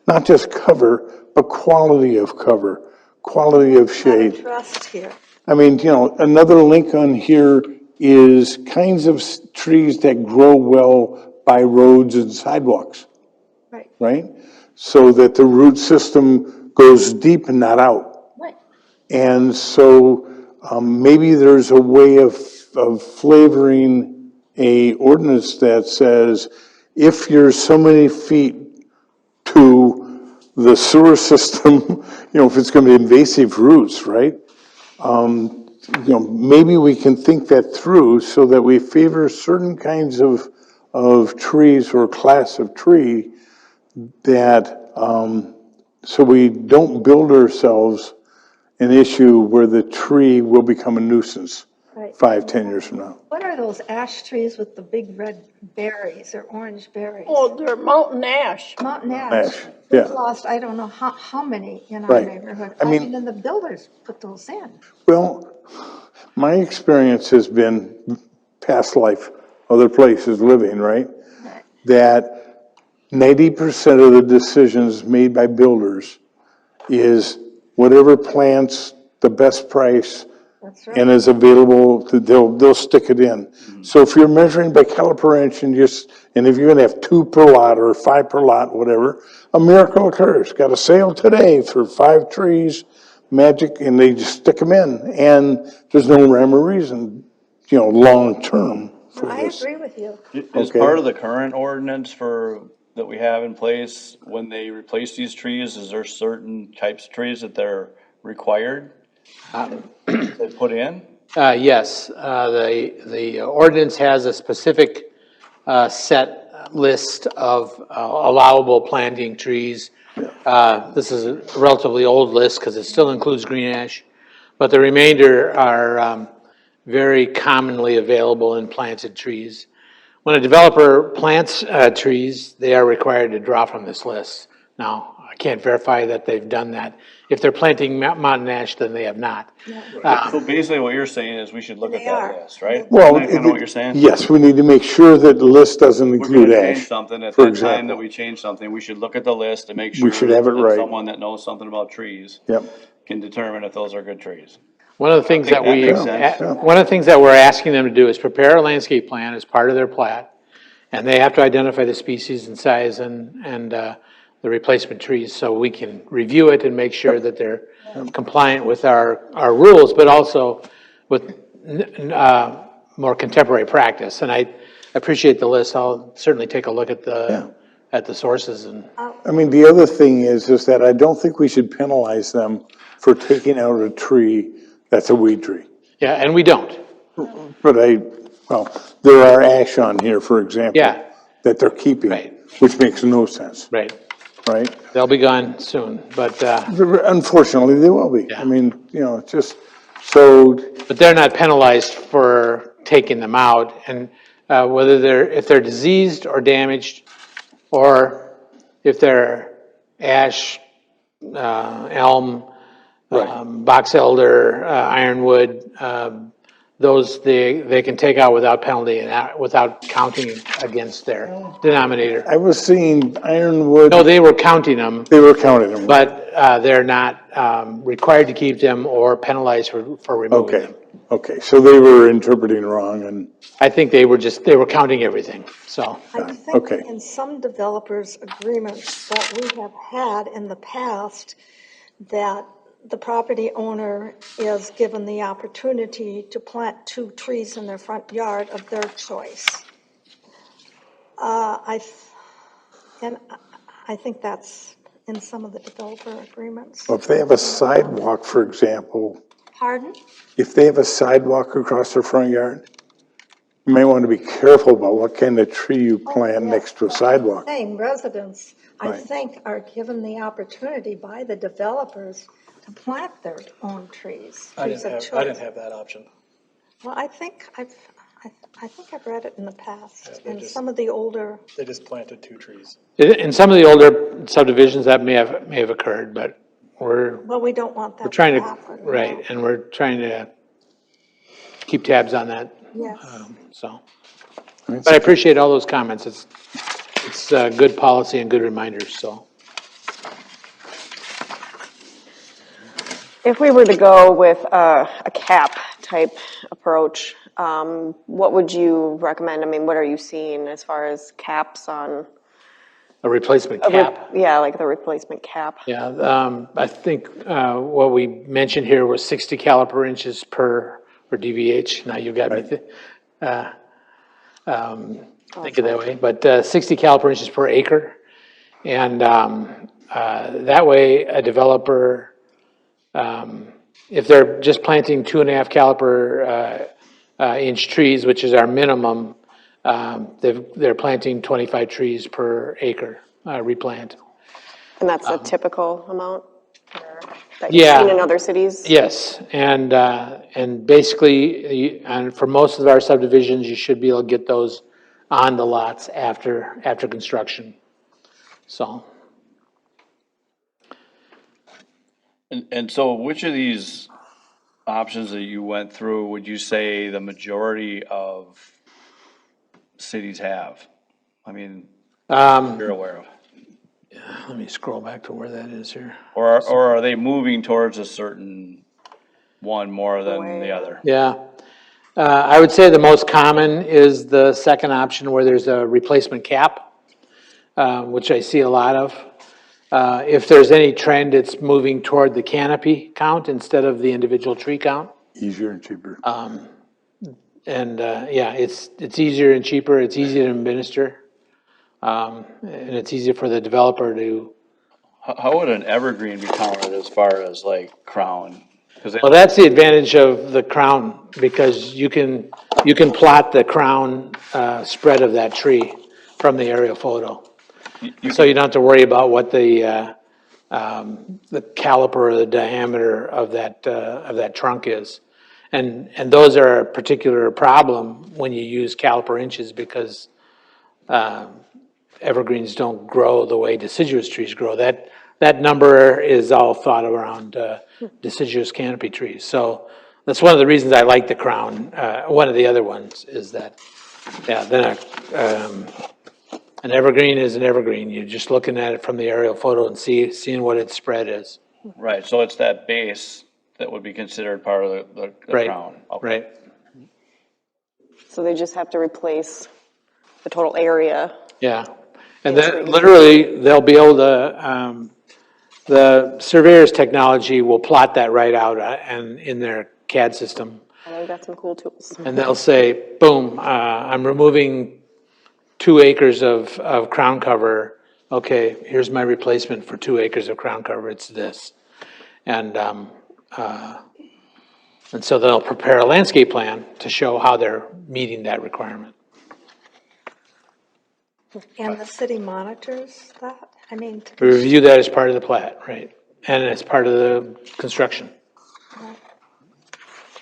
Speaker 8: not just cover, but quality of cover, quality of shade.
Speaker 5: Trust here.
Speaker 8: I mean, another link on here is kinds of trees that grow well by roads and sidewalks,
Speaker 5: Right.
Speaker 8: right? So that the root system goes deep and not out.
Speaker 5: Right.
Speaker 8: And so maybe there's a way of flavoring a ordinance that says, if you're so many feet to the sewer system, if it's going to be invasive roots, right? Maybe we can think that through so that we favor certain kinds of trees or class of tree that, so we don't build ourselves an issue where the tree will become a nuisance
Speaker 5: Right.
Speaker 8: 5-10 years from now.
Speaker 5: What are those ash trees with the big red berries or orange berries?
Speaker 1: Oh, they're mountain ash.
Speaker 5: Mountain ash.
Speaker 8: Ash, yeah.
Speaker 5: We've lost, I don't know how many in our
Speaker 8: Right.
Speaker 5: neighborhood.
Speaker 8: I mean-
Speaker 5: And the builders put those in.
Speaker 8: Well, my experience has been past life, other places living, right?
Speaker 5: Right.
Speaker 8: That 90% of the decisions made by builders is whatever plants the best price
Speaker 5: That's right.
Speaker 8: and is available, they'll stick it in. So if you're measuring by caliper inch and if you're gonna have 2 per lot or 5 per lot, whatever, a miracle occurs. Got a sale today for 5 trees, magic, and they just stick them in. And there's no rhyme or reason, long term for
Speaker 5: I
Speaker 8: this.
Speaker 5: agree with you.
Speaker 7: Is
Speaker 8: Okay.
Speaker 7: part of the current ordinance that we have in place, when they replace these trees, is there certain types of trees that they're required to put in?
Speaker 6: Yes, the ordinance has a specific set list of allowable planting trees. This is a relatively old list because it still includes green ash, but the remainder are very commonly available in planted trees. When a developer plants trees, they are required to draw from this list. Now, I can't verify that they've done that. If they're planting mountain ash, then they have not.
Speaker 7: So basically what you're saying is we should look at
Speaker 5: They
Speaker 7: that
Speaker 5: are.
Speaker 7: list, right?
Speaker 8: Well,
Speaker 7: Isn't that kind of what you're saying?
Speaker 8: Yes, we need to make sure that the list doesn't
Speaker 7: We're
Speaker 8: include
Speaker 7: gonna change
Speaker 8: ash.
Speaker 7: something, at
Speaker 8: for
Speaker 7: that time that
Speaker 8: example.
Speaker 7: we change something, we should look at the list and make sure
Speaker 8: We should have it
Speaker 7: that
Speaker 8: right.
Speaker 7: someone that knows something about trees
Speaker 8: Yep.
Speaker 7: can determine if those are good trees.
Speaker 6: One of the things that
Speaker 7: that makes sense.
Speaker 6: one of the things that we're asking them to do is prepare a landscape plan as part of their plat. And they have to identify the species and size and the replacement trees, so we can review it and make sure that they're compliant with our rules, but also with more contemporary practice. And I appreciate the list. I'll certainly take a look at the sources and.
Speaker 8: I mean, the other thing is that I don't think we should penalize them for taking out a tree that's a weed tree.
Speaker 6: Yeah, and we don't.
Speaker 8: But there are ash on here, for example.
Speaker 6: Yeah.
Speaker 8: That they're keeping.
Speaker 6: Right.
Speaker 8: Which makes no sense,
Speaker 6: Right.
Speaker 8: right?
Speaker 6: They'll be gone soon, but
Speaker 8: Unfortunately, they will be.
Speaker 6: Yeah.
Speaker 8: I mean, just, so,
Speaker 6: they're not penalized for taking them out. And if they're diseased or damaged, or if they're ash, elm, box elder, ironwood, those they can take out without penalty and without counting against their denominator.
Speaker 8: I was seeing ironwood,
Speaker 6: No, they were counting them,
Speaker 8: they were counting them.
Speaker 6: but they're not required to keep them or penalized for removing
Speaker 8: Okay,
Speaker 6: them.
Speaker 8: okay, so they were interpreting wrong and,
Speaker 6: I think they were counting everything, so.
Speaker 5: I think
Speaker 8: Okay.
Speaker 5: in some developers' agreements that we have had in the past, that the property owner is given the opportunity to plant 2 trees in their front yard of their choice. I think that's in some of the developer agreements.
Speaker 8: if they have a sidewalk, for example,
Speaker 5: Pardon?
Speaker 8: if they have a sidewalk across their front yard, you may want to be careful about what kind of tree you plant next to a sidewalk.
Speaker 5: Same residents, I
Speaker 8: Right.
Speaker 5: think, are given the opportunity by the developers to plant their own trees. trees of choice.
Speaker 3: I didn't have that option.
Speaker 5: Well, I think I've read it in the past,
Speaker 3: they
Speaker 5: in
Speaker 3: just-
Speaker 5: some of the older,
Speaker 3: They just planted 2 trees.
Speaker 6: In some of the older subdivisions, that may have occurred, but we're
Speaker 5: well, we don't want that
Speaker 6: trying
Speaker 5: to
Speaker 6: to,
Speaker 5: happen.
Speaker 6: right, and we're trying to keep tabs on that,
Speaker 5: Yes.
Speaker 6: so. But I appreciate all those comments. It's good policy and good reminders, so.
Speaker 4: If we were to go with a cap type approach, what would you recommend? I mean, what are you seeing as far as caps on?
Speaker 6: A replacement cap.
Speaker 4: Yeah, like the replacement cap.
Speaker 6: Yeah, I think what we mentioned here was 60 caliper inches per, or DVH. Now you got me thinking that way, but 60 caliper inches per acre. And that way, a developer, if they're just planting 2.5 caliper inch trees, which is our minimum, they're planting 25 trees per acre replant.
Speaker 4: And that's a typical amount that you've
Speaker 6: Yeah.
Speaker 4: seen in other cities?
Speaker 6: Yes, and basically, and for most of our subdivisions, you should be able to get those on the lots after construction. So,
Speaker 7: And so which of these options that you went through, would you say the majority of cities have? I mean, you're aware of?
Speaker 6: let me scroll back to where that is here.
Speaker 7: Or are they moving towards a certain one more than the other?
Speaker 6: Yeah. I would say the most common is the second option where there's a replacement cap, which I see a lot of. If there's any trend, it's moving toward the canopy count instead of the individual tree count.
Speaker 8: Easier and cheaper.
Speaker 6: And yeah, it's easier and cheaper, it's easier to administer. And it's easier for the developer to,
Speaker 7: How would an evergreen be counted as far as like crown? 'Cause
Speaker 6: well, that's the advantage of the crown, because you can plot the crown spread of that tree from the aerial photo. So you don't have to worry about what the caliper or the diameter of that trunk is. And those are a particular problem when you use caliper inches, because evergreens don't grow the way deciduous trees grow. That number is all thought around deciduous canopy trees. So that's one of the reasons I like the crown. One of the other ones is that, yeah, then an evergreen is an evergreen. You're just looking at it from the aerial photo and seeing what its spread is.
Speaker 7: Right, so it's that base that would be considered part of the
Speaker 6: Right,
Speaker 7: crown. Okay.
Speaker 6: right.
Speaker 4: So they just have to replace the total area.
Speaker 6: Yeah, and then literally, they'll be able to, the surveyor's technology will plot that right out and in their CAD system.
Speaker 4: Oh, they've got some cool tools.
Speaker 6: And they'll say, boom, I'm removing 2 acres of crown cover. Okay, here's my replacement for 2 acres of crown cover, it's this. And so they'll prepare a landscape plan to show how they're meeting that requirement.
Speaker 5: And the city monitors that? I mean,
Speaker 6: We review that as part of the plat, right? And as part of the construction.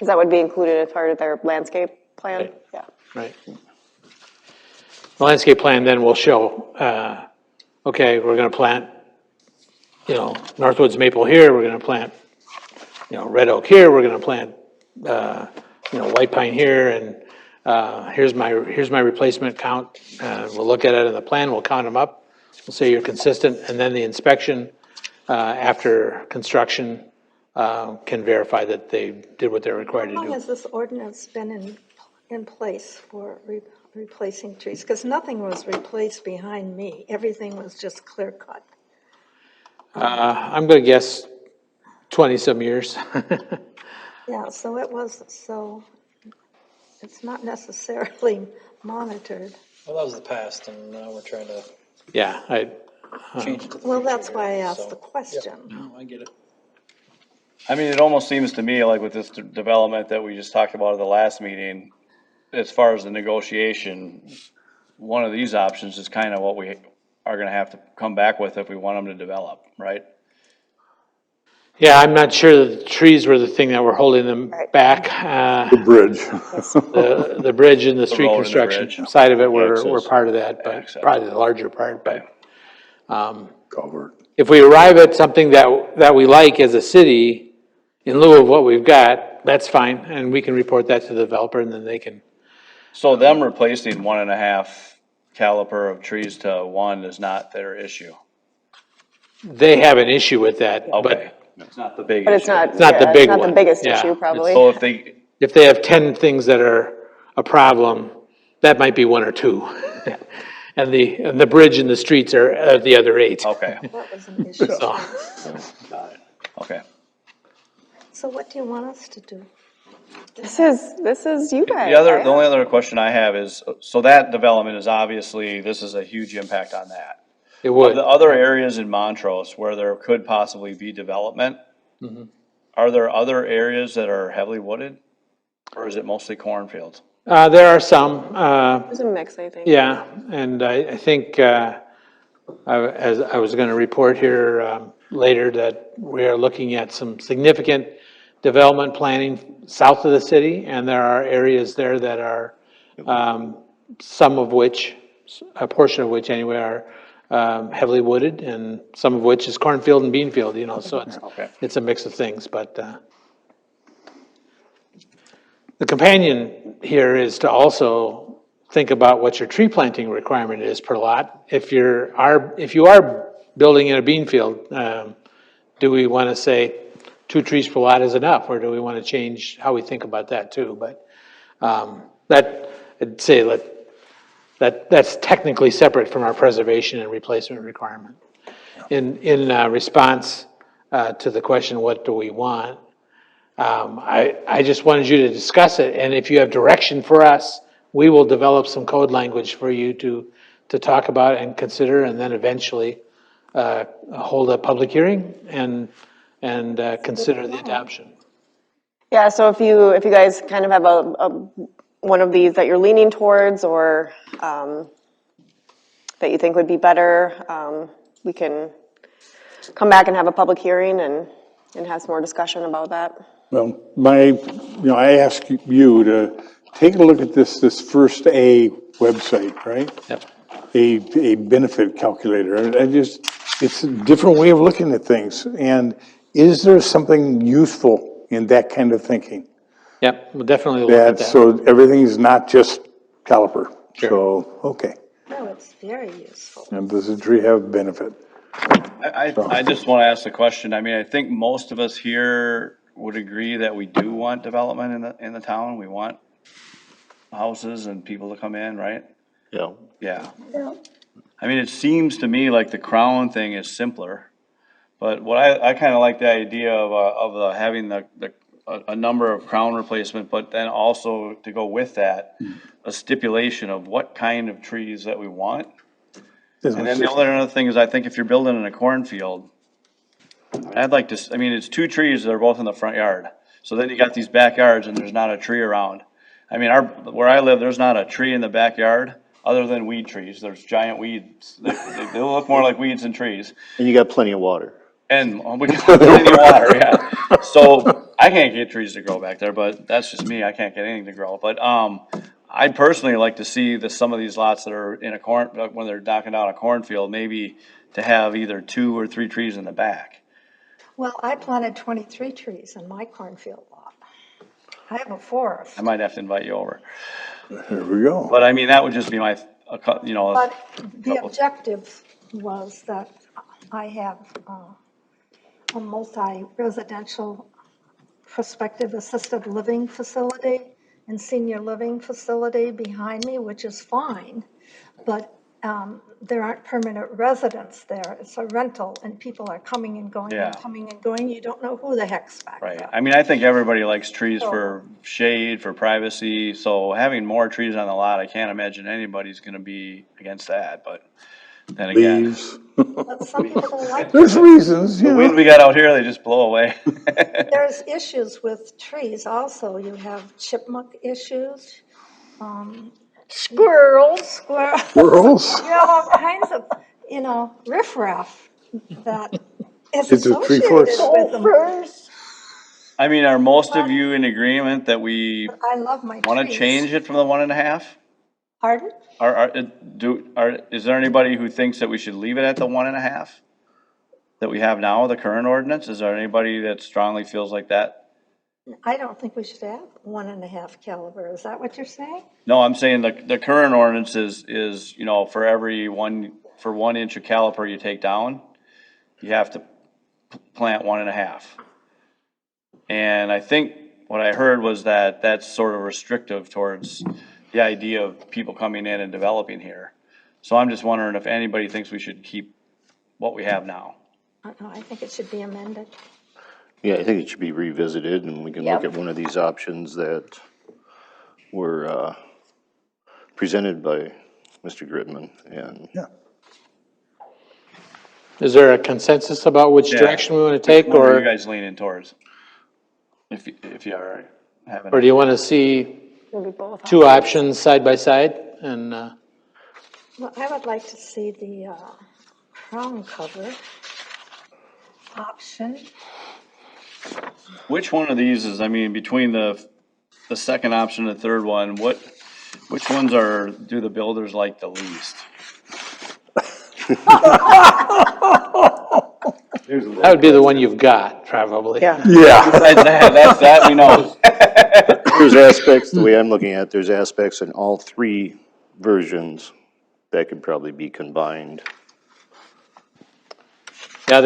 Speaker 4: Is that would be included as part of their landscape plan?
Speaker 6: Right.
Speaker 4: Yeah.
Speaker 6: Right. The landscape plan then will show, okay, we're gonna plant, Northwoods maple here, we're gonna plant, red oak here, we're gonna plant, white pine here, and here's my replacement count. We'll look at it in the plan, we'll count them up, we'll say you're consistent, and then the inspection after construction can verify that they did what they're required to
Speaker 5: how long
Speaker 6: do.
Speaker 5: has this ordinance been in place for replacing trees? Because nothing was replaced behind me. Everything was just clear cut.
Speaker 6: I'm gonna guess 20-some years.
Speaker 5: Yeah, so it's not necessarily monitored.
Speaker 3: Well, that was the past, and now we're trying to
Speaker 6: Yeah,
Speaker 3: change it to the
Speaker 5: Well,
Speaker 3: future
Speaker 5: that's why I
Speaker 3: here,
Speaker 5: asked
Speaker 3: so-
Speaker 5: the question.
Speaker 3: No, I get it.
Speaker 7: I mean, it almost seems to me like with this development that we just talked about at the last meeting, as far as the negotiation, one of these options is kind of what we are gonna have to come back with if we want them to develop, right?
Speaker 6: yeah, I'm not sure that the trees were the thing that were holding them back.
Speaker 8: The bridge.
Speaker 6: The bridge and the street
Speaker 7: road and the
Speaker 6: construction
Speaker 7: bridge.
Speaker 6: side of it were
Speaker 7: Access.
Speaker 6: part of that, but
Speaker 7: Access.
Speaker 6: probably the larger part, but
Speaker 8: Culvert.
Speaker 6: if we arrive at something that we like as a city, in lieu of what we've got, that's fine, and we can report that to the developer, and then they can,
Speaker 7: So them replacing 1.5 caliper of trees to 1 is not their issue.
Speaker 6: they have an issue with that,
Speaker 7: Okay. It's not the big
Speaker 4: But it's
Speaker 7: issue.
Speaker 4: not,
Speaker 6: It's not the
Speaker 4: yeah,
Speaker 6: big
Speaker 4: it's not the
Speaker 6: one.
Speaker 4: biggest
Speaker 6: Yeah.
Speaker 4: issue, probably.
Speaker 7: So if they,
Speaker 6: If they have 10 things that are a problem, that might be one or two. And the bridge and the streets are the other 8.
Speaker 7: okay,
Speaker 5: That was an issue.
Speaker 6: So,
Speaker 7: okay.
Speaker 5: So what do you want us to do?
Speaker 4: This is you guys.
Speaker 7: The
Speaker 4: right?
Speaker 7: only other question I have is, so that development is obviously, this is a huge impact on that.
Speaker 6: it
Speaker 7: Of
Speaker 6: would.
Speaker 7: the other areas in Montrose where there could possibly be development, are there other areas that are heavily wooded? Or is it mostly cornfields?
Speaker 6: There are some,
Speaker 4: There's a mix, I think.
Speaker 6: yeah, and I think, as I was going to report here later, that we are looking at some significant development planning south of the city, and there are areas there that are, some of which, a portion of which anyway, are heavily wooded, and some of which is cornfield and beanfield, so
Speaker 7: Okay.
Speaker 6: it's a mix of things, but the companion here is to also think about what your tree planting requirement is per lot. If you are building in a bean field, do we want to say 2 trees per lot is enough, or do we want to change how we think about that too? But I'd say that's technically separate from our preservation and replacement requirement. In response to the question, what do we want? I just wanted you to discuss it, and if you have direction for us, we will develop some code language for you to talk about and consider, and then eventually hold a public hearing and consider the adoption.
Speaker 4: Yeah, so if you guys kind of have one of these that you're leaning towards, or that you think would be better, we can come back and have a public hearing and have some more discussion about that.
Speaker 8: Well, I ask you to take a look at this first A website, right?
Speaker 6: Yep.
Speaker 8: A benefit calculator. It's a different way of looking at things. And is there something useful in that kind of thinking?
Speaker 6: Yep, we'll definitely look at that.
Speaker 8: So everything's not just caliper.
Speaker 6: Sure.
Speaker 8: So, okay.
Speaker 5: No, it's very useful.
Speaker 8: And does the tree have benefit?
Speaker 7: I just want to ask the question. I mean, I think most of us here would agree that we do want development in the town. We want houses and people to come in, right?
Speaker 2: Yeah.
Speaker 7: Yeah. I mean, it seems to me like the crown thing is simpler, but what I kind of like the idea of having a number of crown replacement, but then also to go with that, a stipulation of what kind of trees that we want. And then the other thing is, I think if you're building in a cornfield, I'd like to, it's 2 trees that are both in the front yard. So then you got these backyards and there's not a tree around. I mean, where I live, there's not a tree in the backyard other than weed trees. There's giant weeds. They look more like weeds than trees.
Speaker 2: And you got plenty of water.
Speaker 7: And we got plenty of water, yeah. So I can't get trees to grow back there, but that's just me. I can't get anything to grow. But I'd personally like to see some of these lots that are in when they're knocking down a cornfield, maybe to have either 2 or 3 trees in the back.
Speaker 5: Well, I planted 23 trees in my cornfield lot. I have a forest.
Speaker 7: I might have to invite you over.
Speaker 8: There we go.
Speaker 7: But I mean, that would just be my,
Speaker 5: But the objective was that I have a multi-residential prospective assisted living facility and senior living facility behind me, which is fine, but there aren't permanent residents there. It's a rental, and people are coming and going
Speaker 7: Yeah.
Speaker 5: and coming and going. You don't know who the heck's back
Speaker 7: right.
Speaker 5: there.
Speaker 7: I mean, I think everybody likes trees for shade, for privacy. So having more trees on the lot, I can't imagine anybody's gonna be against that, but then again.
Speaker 8: Leaves.
Speaker 5: But some people don't like
Speaker 8: There's reasons,
Speaker 7: The wind we got out here, they just blow away.
Speaker 5: There's issues with trees also. You have chipmunk issues.
Speaker 1: Squirrels.
Speaker 8: Squirrels.
Speaker 5: You have all kinds of, riffraff that is
Speaker 8: It's a tree
Speaker 5: associated
Speaker 8: forest.
Speaker 5: with them.
Speaker 1: Gophers.
Speaker 7: I mean, are most of you in agreement that we
Speaker 5: I love my trees.
Speaker 7: wanna change it from the 1.5?
Speaker 5: Pardon?
Speaker 7: Is there anybody who thinks that we should leave it at the 1.5? That we have now, the current ordinance? Is there anybody that strongly feels like that?
Speaker 5: I don't think we should have 1.5 caliber. Is that what you're saying?
Speaker 7: No, I'm saying the current ordinance is, for every 1 inch of caliper you take down, you have to plant 1.5. And I think what I heard was that that's sort of restrictive towards the idea of people coming in and developing here. So I'm just wondering if anybody thinks we should keep what we have now.
Speaker 5: No, I think it should be amended.
Speaker 2: Yeah, I think it should be revisited, and we can look
Speaker 1: Yep.
Speaker 2: at one of these options that were presented by Mr. Gridman, and
Speaker 6: Is there a consensus about which
Speaker 7: Yeah.
Speaker 6: direction we want to take,
Speaker 7: What are you
Speaker 6: or
Speaker 7: guys leaning towards? If you are having.
Speaker 6: do you want to see
Speaker 4: Maybe both.
Speaker 6: two options side by side? And,
Speaker 5: Well, I would like to see the crown cover option.
Speaker 7: Which one of these is, I mean, between the second option and the third one, which ones do the builders like the least?
Speaker 6: that would be the one you've got, probably.
Speaker 4: Yeah.
Speaker 8: Yeah,
Speaker 7: Besides that we know.
Speaker 2: there's aspects, the way I'm looking at it, there's aspects in all three versions that could probably be combined.
Speaker 6: Yeah,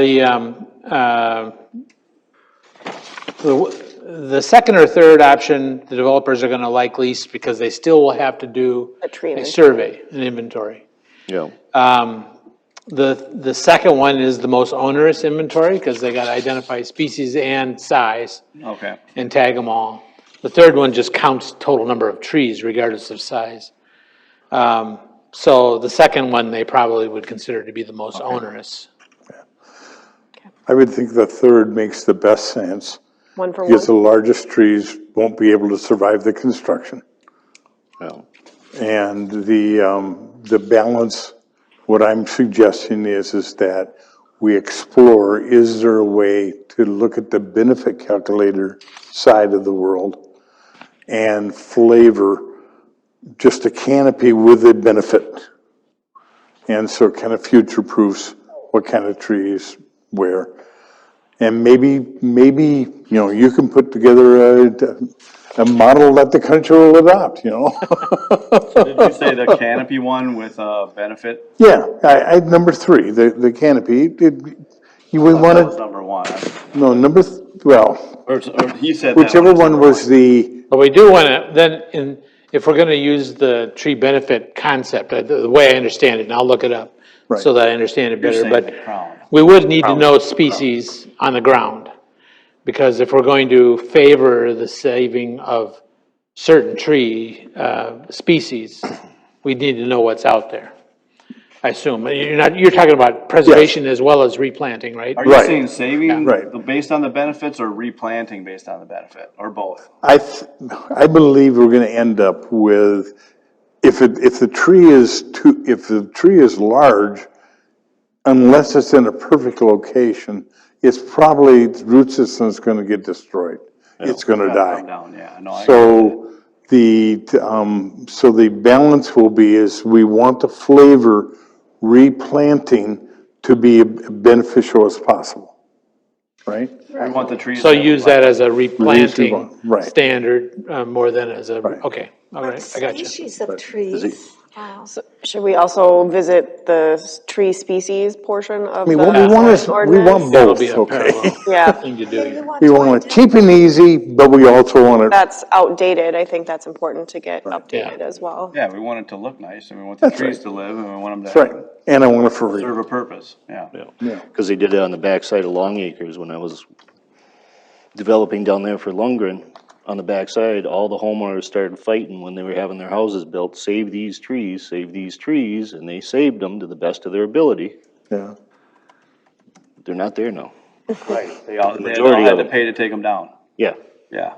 Speaker 6: the second or third option, the developers are going to like least because they still will have to do
Speaker 4: A tree
Speaker 6: a
Speaker 4: inventory.
Speaker 6: survey, an inventory.
Speaker 2: Yeah,
Speaker 6: The second one is the most onerous inventory because they got to identify species and size
Speaker 7: Okay,
Speaker 6: and tag them all. The third one just counts total number of trees regardless of size. So the second one, they probably would consider to be the most onerous.
Speaker 8: I would think the third makes the best sense,
Speaker 4: One for
Speaker 8: because the
Speaker 4: one.
Speaker 8: largest trees won't be able to survive the construction.
Speaker 2: well,
Speaker 8: And the balance, what I'm suggesting is that we explore, is there a way to look at the benefit calculator side of the world and flavor just a canopy with a benefit? And so it kind of future proofs what kind of trees where. And maybe, you know, you can put together a model that the country will adopt, you know?
Speaker 7: did you say the canopy one with benefit?
Speaker 8: Yeah, number three, the canopy, we
Speaker 7: That was
Speaker 8: wanted,
Speaker 7: number one.
Speaker 8: no, well,
Speaker 7: Or he said that
Speaker 8: whichever
Speaker 7: was
Speaker 8: one
Speaker 7: number
Speaker 8: was the,
Speaker 6: But we do want to, then, if we're going to use the tree benefit concept, the way I understand it, and I'll look it up
Speaker 8: Right.
Speaker 6: so that I understand it
Speaker 7: You're
Speaker 6: better,
Speaker 7: saying
Speaker 6: but
Speaker 7: the crown.
Speaker 6: we would need to know species on the ground. Because if we're going to favor the saving of certain tree species, we need to know what's out there. I assume, you're talking about preservation as well as replanting, right?
Speaker 7: Are you
Speaker 8: Right.
Speaker 7: saying saving
Speaker 8: Right.
Speaker 7: based on the benefits or replanting based on the benefit, or both?
Speaker 8: I believe we're gonna end up with, if the tree is large, unless it's in a perfect location, it's probably, its root system's gonna get destroyed. It's gonna
Speaker 7: Come
Speaker 8: die.
Speaker 7: down, yeah, no, I.
Speaker 8: So the balance will be is we want to flavor replanting to be beneficial as possible, right?
Speaker 7: We want the trees.
Speaker 6: So
Speaker 7: to
Speaker 6: use
Speaker 7: like-
Speaker 6: that as a replanting
Speaker 8: Right.
Speaker 6: standard more than as a,
Speaker 8: Right.
Speaker 6: okay, all right, I got you.
Speaker 5: Species of trees.
Speaker 4: Should we also visit the tree species portion of
Speaker 8: We
Speaker 4: the
Speaker 8: want,
Speaker 4: ordinance?
Speaker 6: That'll
Speaker 8: both,
Speaker 6: be a
Speaker 8: okay?
Speaker 6: parallel
Speaker 4: Yeah,
Speaker 6: thing to do
Speaker 5: You
Speaker 6: here.
Speaker 5: want
Speaker 8: We
Speaker 5: to
Speaker 8: want it cheap and easy, but we also want it,
Speaker 4: that's outdated. I think that's important to get updated as well.
Speaker 7: Yeah, we want it to look nice, and we want the
Speaker 8: That's
Speaker 7: trees
Speaker 8: right.
Speaker 7: to live, and we want them
Speaker 8: that's right,
Speaker 7: to
Speaker 8: and I want it for
Speaker 7: serve
Speaker 8: free.
Speaker 7: a purpose, yeah.
Speaker 2: because they did it on the backside of Long Acres when I was developing down there for Lundgren. On the backside, all the homeowners started fighting when they were having their houses built, save these trees, and they saved them to the best of their ability.
Speaker 8: Yeah,
Speaker 2: They're not there now.
Speaker 7: Right. They all
Speaker 2: majority
Speaker 7: had
Speaker 2: of
Speaker 7: to
Speaker 2: them.
Speaker 7: pay to take them down,
Speaker 2: Yeah,
Speaker 7: yeah.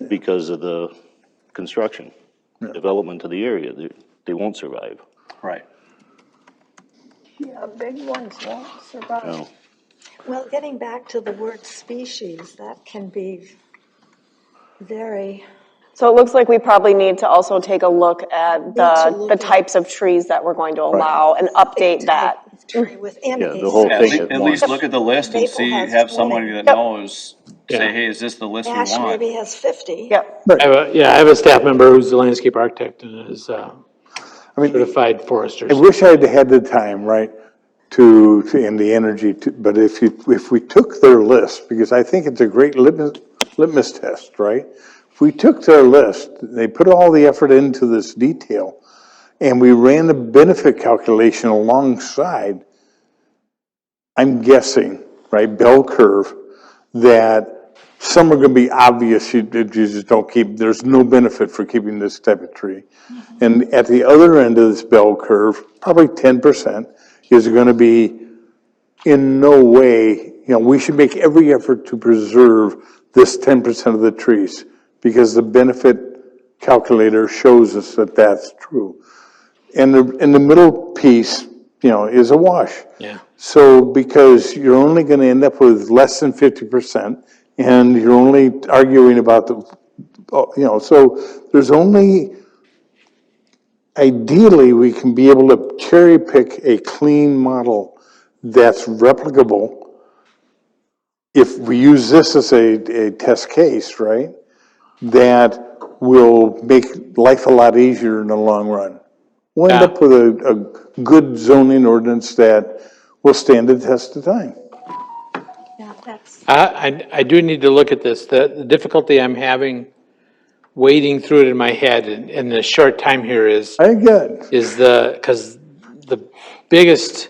Speaker 2: because of the construction, development of the area, they won't survive.
Speaker 7: Right.
Speaker 1: Yeah, big ones won't survive.
Speaker 2: No.
Speaker 5: Well, getting back to the word species, that can be very,
Speaker 4: So it looks like we probably need to also take a look at
Speaker 5: to
Speaker 4: the
Speaker 5: look at-
Speaker 4: types of trees that we're going to allow and update that.
Speaker 5: tree within
Speaker 2: Yeah,
Speaker 5: a.
Speaker 2: the whole
Speaker 7: Yeah,
Speaker 2: thing
Speaker 7: at least look at the list and
Speaker 5: Maple
Speaker 7: see,
Speaker 5: has
Speaker 7: have
Speaker 5: 20.
Speaker 7: somebody that
Speaker 4: Yep.
Speaker 7: knows, say,
Speaker 6: Yeah.
Speaker 7: hey, is this the list we
Speaker 5: Ash
Speaker 7: want?
Speaker 5: maybe has 50.
Speaker 4: Yep.
Speaker 6: I have a staff member who's a landscape architect and is
Speaker 8: I mean,
Speaker 6: certified
Speaker 8: I
Speaker 6: foresters.
Speaker 8: wish I had had the time, right? and the energy to, but if we took their list, because I think it's a great litmus test, right? If we took their list, they put all the effort into this detail, and we ran the benefit calculation alongside, I'm guessing, right, bell curve, that some are gonna be obvious, you just don't keep, there's no benefit for keeping this type of tree. And at the other end of this bell curve, probably 10% is gonna be in no way, we should make every effort to preserve this 10% of the trees, because the benefit calculator shows us that that's true. And the middle piece, is a wash.
Speaker 6: Yeah.
Speaker 8: So, because you're only gonna end up with less than 50%, and you're only arguing about so there's only, ideally, we can be able to cherry pick a clean model that's replicable. If we use this as a test case, right, that will make life a lot easier in the long run. We'll end
Speaker 6: Yeah.
Speaker 8: up with a good zoning ordinance that will stand the test of time.
Speaker 5: Yeah, that's,
Speaker 6: I do need to look at this. The difficulty I'm having wading through it in my head in the short time here is because the biggest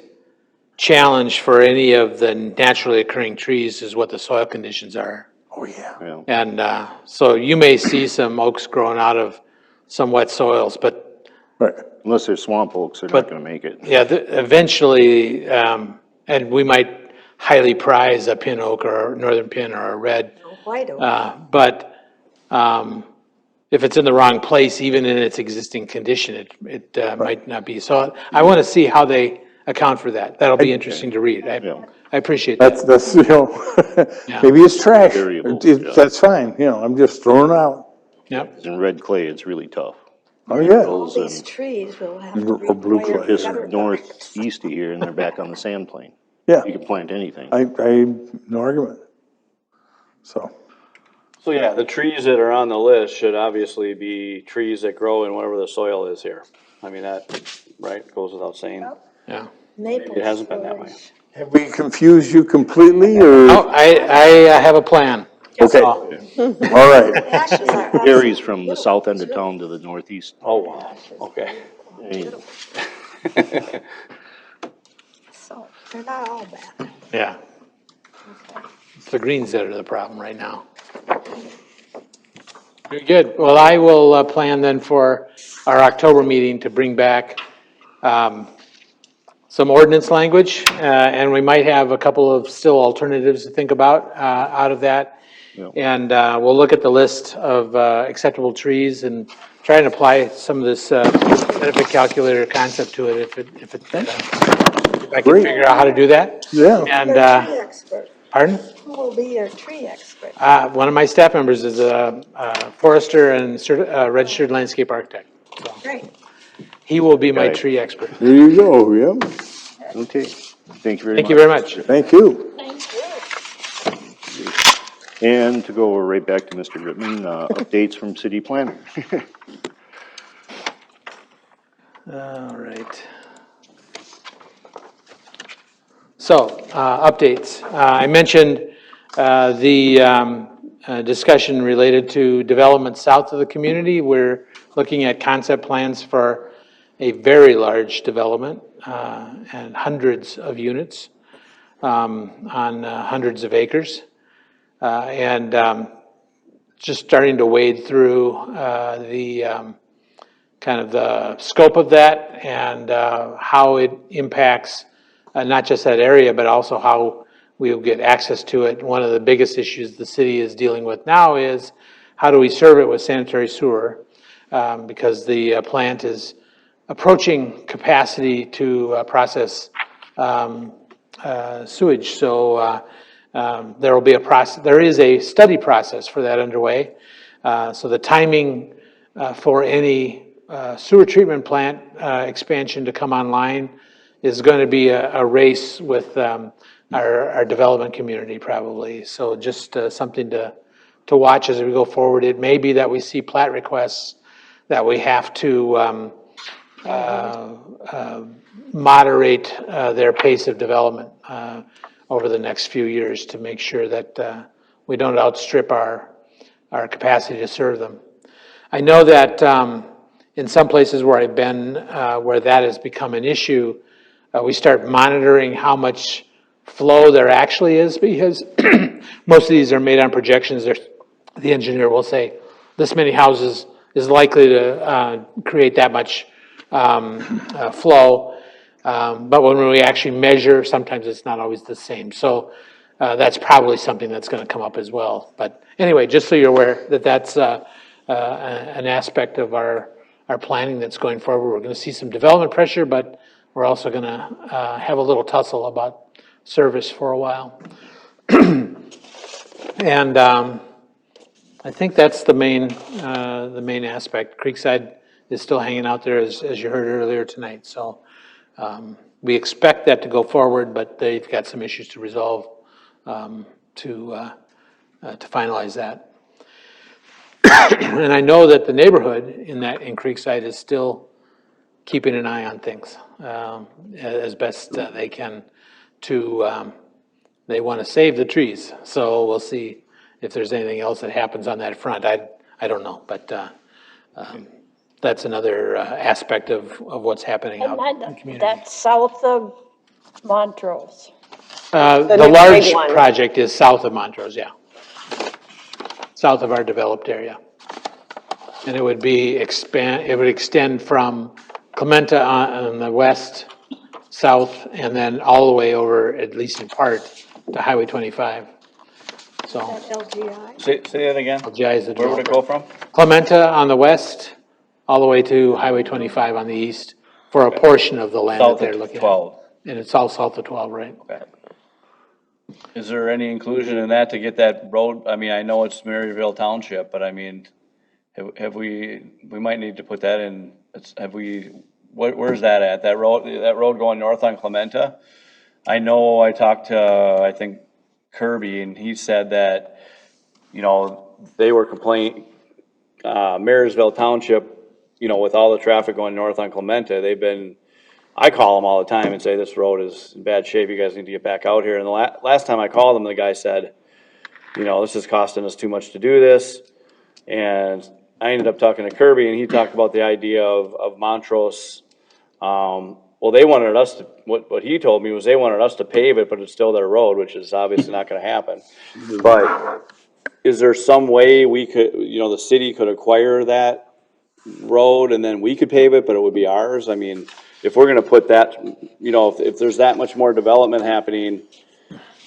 Speaker 6: challenge for any of the naturally occurring trees is what the soil conditions are.
Speaker 8: Oh, yeah.
Speaker 2: Yeah.
Speaker 6: And so you may see some oaks growing out of some wet soils, but
Speaker 8: Right.
Speaker 2: Unless they're swamp oaks, they're not gonna make it.
Speaker 6: yeah, eventually, and we might highly prize a pin oak or a northern pin or a red.
Speaker 5: white oak.
Speaker 6: But if it's in the wrong place, even in its existing condition, it might not be. So I want to see how they account for that. That'll be interesting to read.
Speaker 2: Yeah.
Speaker 6: I appreciate that.
Speaker 8: That's, maybe it's trash.
Speaker 2: Variable, yeah.
Speaker 8: That's fine, I'm just throwing it out.
Speaker 6: Yep.
Speaker 2: In red clay, it's really tough.
Speaker 8: Oh, yeah.
Speaker 5: All
Speaker 2: Those
Speaker 5: these
Speaker 2: and
Speaker 5: trees will have to be.
Speaker 8: Or blue clay.
Speaker 2: just northeast of here, and they're back on the sand plane.
Speaker 8: Yeah,
Speaker 2: You can plant anything.
Speaker 8: no argument. So,
Speaker 7: So yeah, the trees that are on the list should obviously be trees that grow in whatever the soil is here. I mean, that, right, goes without saying.
Speaker 6: Yeah.
Speaker 5: Maple
Speaker 7: It hasn't been that way.
Speaker 5: spruce.
Speaker 8: have we confused you completely, or?
Speaker 6: Oh, I have a plan.
Speaker 8: Okay,
Speaker 6: So,
Speaker 8: all right.
Speaker 5: Ashes are
Speaker 2: Varies from the south end of town to the northeast.
Speaker 7: Oh, wow, okay.
Speaker 2: I mean,
Speaker 5: So they're not all bad.
Speaker 6: yeah. It's the greens that are the problem right now. Very good. Well, I will plan then for our October meeting to bring back some ordinance language, and we might have a couple of still alternatives to think about out of that.
Speaker 2: Yeah.
Speaker 6: And we'll look at the list of acceptable trees and try and apply some of this benefit calculator concept to it if I can
Speaker 8: Great.
Speaker 6: figure out how to do that.
Speaker 8: Yeah.
Speaker 6: And,
Speaker 5: Your tree expert.
Speaker 6: pardon?
Speaker 5: Who will be your tree expert?
Speaker 6: One of my staff members is a forester and registered landscape architect.
Speaker 5: Great.
Speaker 6: He will be my
Speaker 2: Okay.
Speaker 6: tree expert.
Speaker 8: There you go, yeah.
Speaker 2: Okay, thank you very much.
Speaker 6: Thank you very much.
Speaker 8: Thank you.
Speaker 2: And to go right back to Mr. Whitman, updates from city planner.
Speaker 6: All right. So, updates. I mentioned the discussion related to development south of the community. We're looking at concept plans for a very large development and hundreds of units on hundreds of acres. And just starting to wade through the kind of the scope of that and how it impacts not just that area, but also how we will get access to it. One of the biggest issues the city is dealing with now is how do we serve it with sanitary sewer? Because the plant is approaching capacity to process sewage. So there will be a process. There is a study process for that underway. So the timing for any sewer treatment plant expansion to come online is going to be a race with our development community probably. So just something to watch as we go forward. It may be that we see plat requests that we have to moderate their pace of development over the next few years to make sure that we don't outstrip our capacity to serve them. I know that in some places where I've been, where that has become an issue, we start monitoring how much flow there actually is, because most of these are made on projections. The engineer will say, this many houses is likely to create that much flow. But when we actually measure, sometimes it's not always the same. So that's probably something that's going to come up as well. But anyway, just so you're aware that that's an aspect of our planning that's going forward. We're going to see some development pressure, but we're also going to have a little tussle about service for a while. And I think that's the main aspect. Creekside is still hanging out there, as you heard earlier tonight. So we expect that to go forward, but they've got some issues to resolve to finalize that. And I know that the neighborhood in Creekside is still keeping an eye on things as best they can. They want to save the trees, so we'll see if there's anything else that happens on that front. I don't know, but that's another aspect of what's happening out in the community.
Speaker 1: That's south of Montrose.
Speaker 6: The
Speaker 4: new
Speaker 6: large
Speaker 4: big one.
Speaker 6: project is south of Montrose, yeah. South of our developed area. And it would extend from Clementa on the west, south, and then all the way over, at least in part, to Highway 25. So,
Speaker 5: LGI.
Speaker 7: Say that again.
Speaker 6: LGI is the
Speaker 7: Where would it
Speaker 6: developer.
Speaker 7: go from?
Speaker 6: Clementa on the west, all the way to Highway 25 on the east, for a portion of the land that
Speaker 7: South
Speaker 6: they're
Speaker 7: of
Speaker 6: looking at.
Speaker 7: 12.
Speaker 6: And it's all south of 12, right?
Speaker 7: Okay. Is there any inclusion in that to get that road? I mean, I know it's Maryville Township, but I mean, have we might need to put that in, where's that at? That road going north on Clementa? I know I talked to, I think Kirby, and he said that, you know, they were complaining, Marysville Township, you know, with all the traffic going north on Clementa, I call them all the time and say, this road is in bad shape, you guys need to get back out here. And the last time I called them, the guy said, you know, this is costing us too much to do this. And I ended up talking to Kirby, and he talked about the idea of Montrose. Well, they wanted us to, what he told me was they wanted us to pave it, but it's still their road, which is obviously not gonna happen. But is there some way we could, you know, the city could acquire that road and then we could pave it, but it would be ours? I mean, if we're gonna put that, you know, if there's that much more development happening,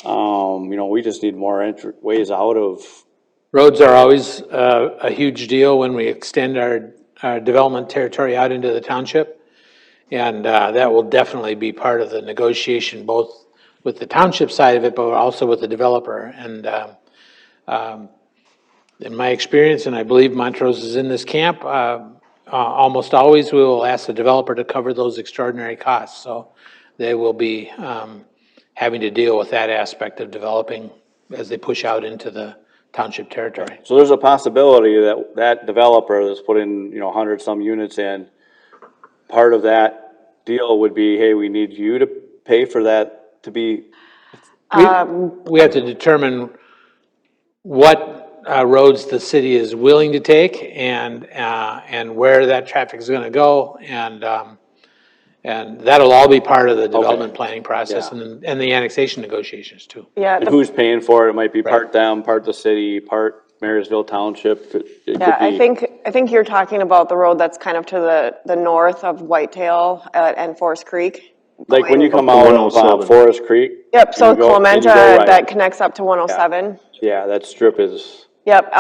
Speaker 7: you know, we just need more ways out of.
Speaker 6: Roads are always a huge deal when we extend our development territory out into the township. And that will definitely be part of the negotiation, both with the township side of it, but also with the developer. And in my experience, and I believe Montrose is in this camp, almost always we will ask the developer to cover those extraordinary costs. So they will be having to deal with that aspect of developing as they push out into the township territory.
Speaker 7: So there's a possibility that that developer that's putting, you know, 100-some units in, part of that deal would be, hey, we need you to pay for that to be.
Speaker 6: We have to determine what roads the city is willing to take and where that traffic is going to go, and that'll all be part of the development planning process and the annexation negotiations too.
Speaker 4: Yeah,
Speaker 7: And who's paying for it? It might be part them, part the city, part Marysville Township.
Speaker 4: I think you're talking about the road that's kind of to the north of Whitetail and Forest Creek.
Speaker 7: Like when you come out of
Speaker 2: 107.
Speaker 7: Forest Creek.
Speaker 4: Yep, so
Speaker 7: and you go
Speaker 4: Clementa,
Speaker 7: right.
Speaker 4: that connects up to 107.
Speaker 7: Yeah, that strip is.
Speaker 4: Yep,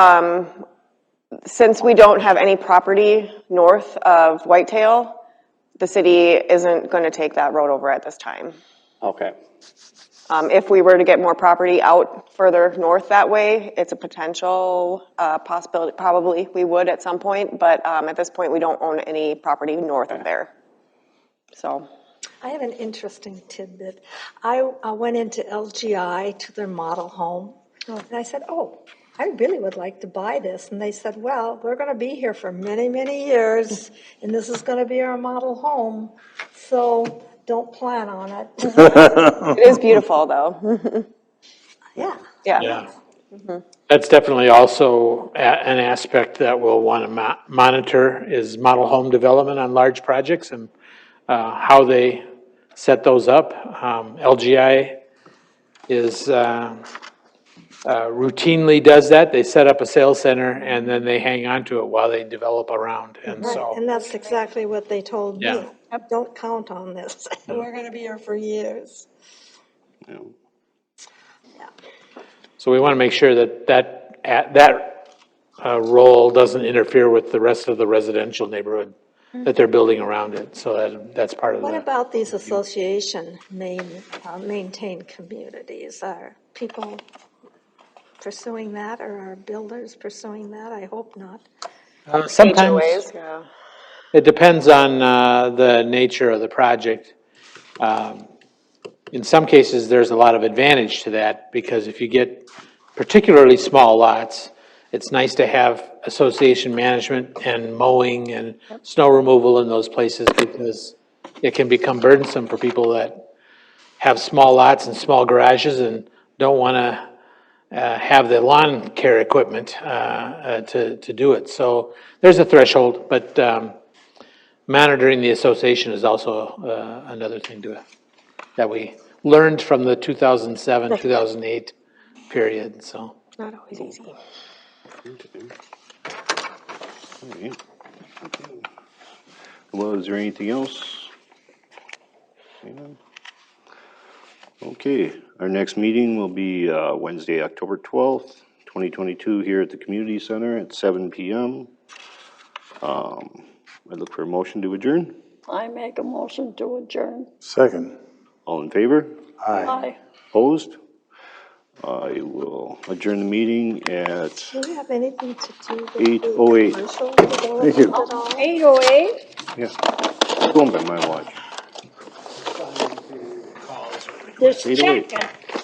Speaker 4: since we don't have any property north of Whitetail, the city isn't going to take that road over at this time.
Speaker 7: Okay.
Speaker 4: If we were to get more property out further north that way, it's a potential possibility. Probably we would at some point, but at this point we don't own any property north of there. So.
Speaker 5: I have an interesting tidbit. I went into LGI to their model home, and I said, oh, I really would like to buy this. And they said, well, we're going to be here for many, many years, and this is going to be our model home. So don't plan on it.
Speaker 4: It is beautiful, though.
Speaker 5: Yeah.
Speaker 4: Yeah.
Speaker 6: Yeah. That's definitely also an aspect that we'll want to monitor is model home development on large projects and how they set those up. LGI is routinely does that. They set up a sales center and then they hang on to it while they develop around. And
Speaker 5: Right,
Speaker 6: so,
Speaker 5: and that's exactly what they told me.
Speaker 6: Yeah.
Speaker 5: Don't count on this. We're going to be here for years.
Speaker 2: you know.
Speaker 6: so we want to make sure that that role doesn't interfere with the rest of the residential neighborhood that they're building around it. So that's part of
Speaker 5: What
Speaker 6: the,
Speaker 5: about these association maintained communities? Are people pursuing that, or are builders pursuing that? I hope not.
Speaker 6: sometimes
Speaker 4: HOAs, yeah.
Speaker 6: it depends on the nature of the project. In some cases, there's a lot of advantage to that because if you get particularly small lots, it's nice to have association management and mowing and snow removal in those places because it can become burdensome for people that have small lots and small garages and don't want to have the lawn care equipment to do it. So there's a threshold, but monitoring the association is also another thing that we learned from the 2007, 2008 period, so.
Speaker 4: Not always easy.
Speaker 2: Alright. Well, is there anything else? Okay, our next meeting will be Wednesday, October 12th, 2022, here at the Community Center at 7 PM. I look for a motion to adjourn.
Speaker 1: I make a motion to adjourn.
Speaker 8: Second.
Speaker 2: All in favor?
Speaker 1: Aye.
Speaker 2: Opposed? I will adjourn the meeting at
Speaker 5: Do you have anything to do with
Speaker 2: 8:08.
Speaker 5: commercial development
Speaker 8: Thank you.
Speaker 5: at all?
Speaker 1: 8:08?
Speaker 2: Yeah, going by my watch.
Speaker 1: Just
Speaker 2: 8:08.
Speaker 1: checking.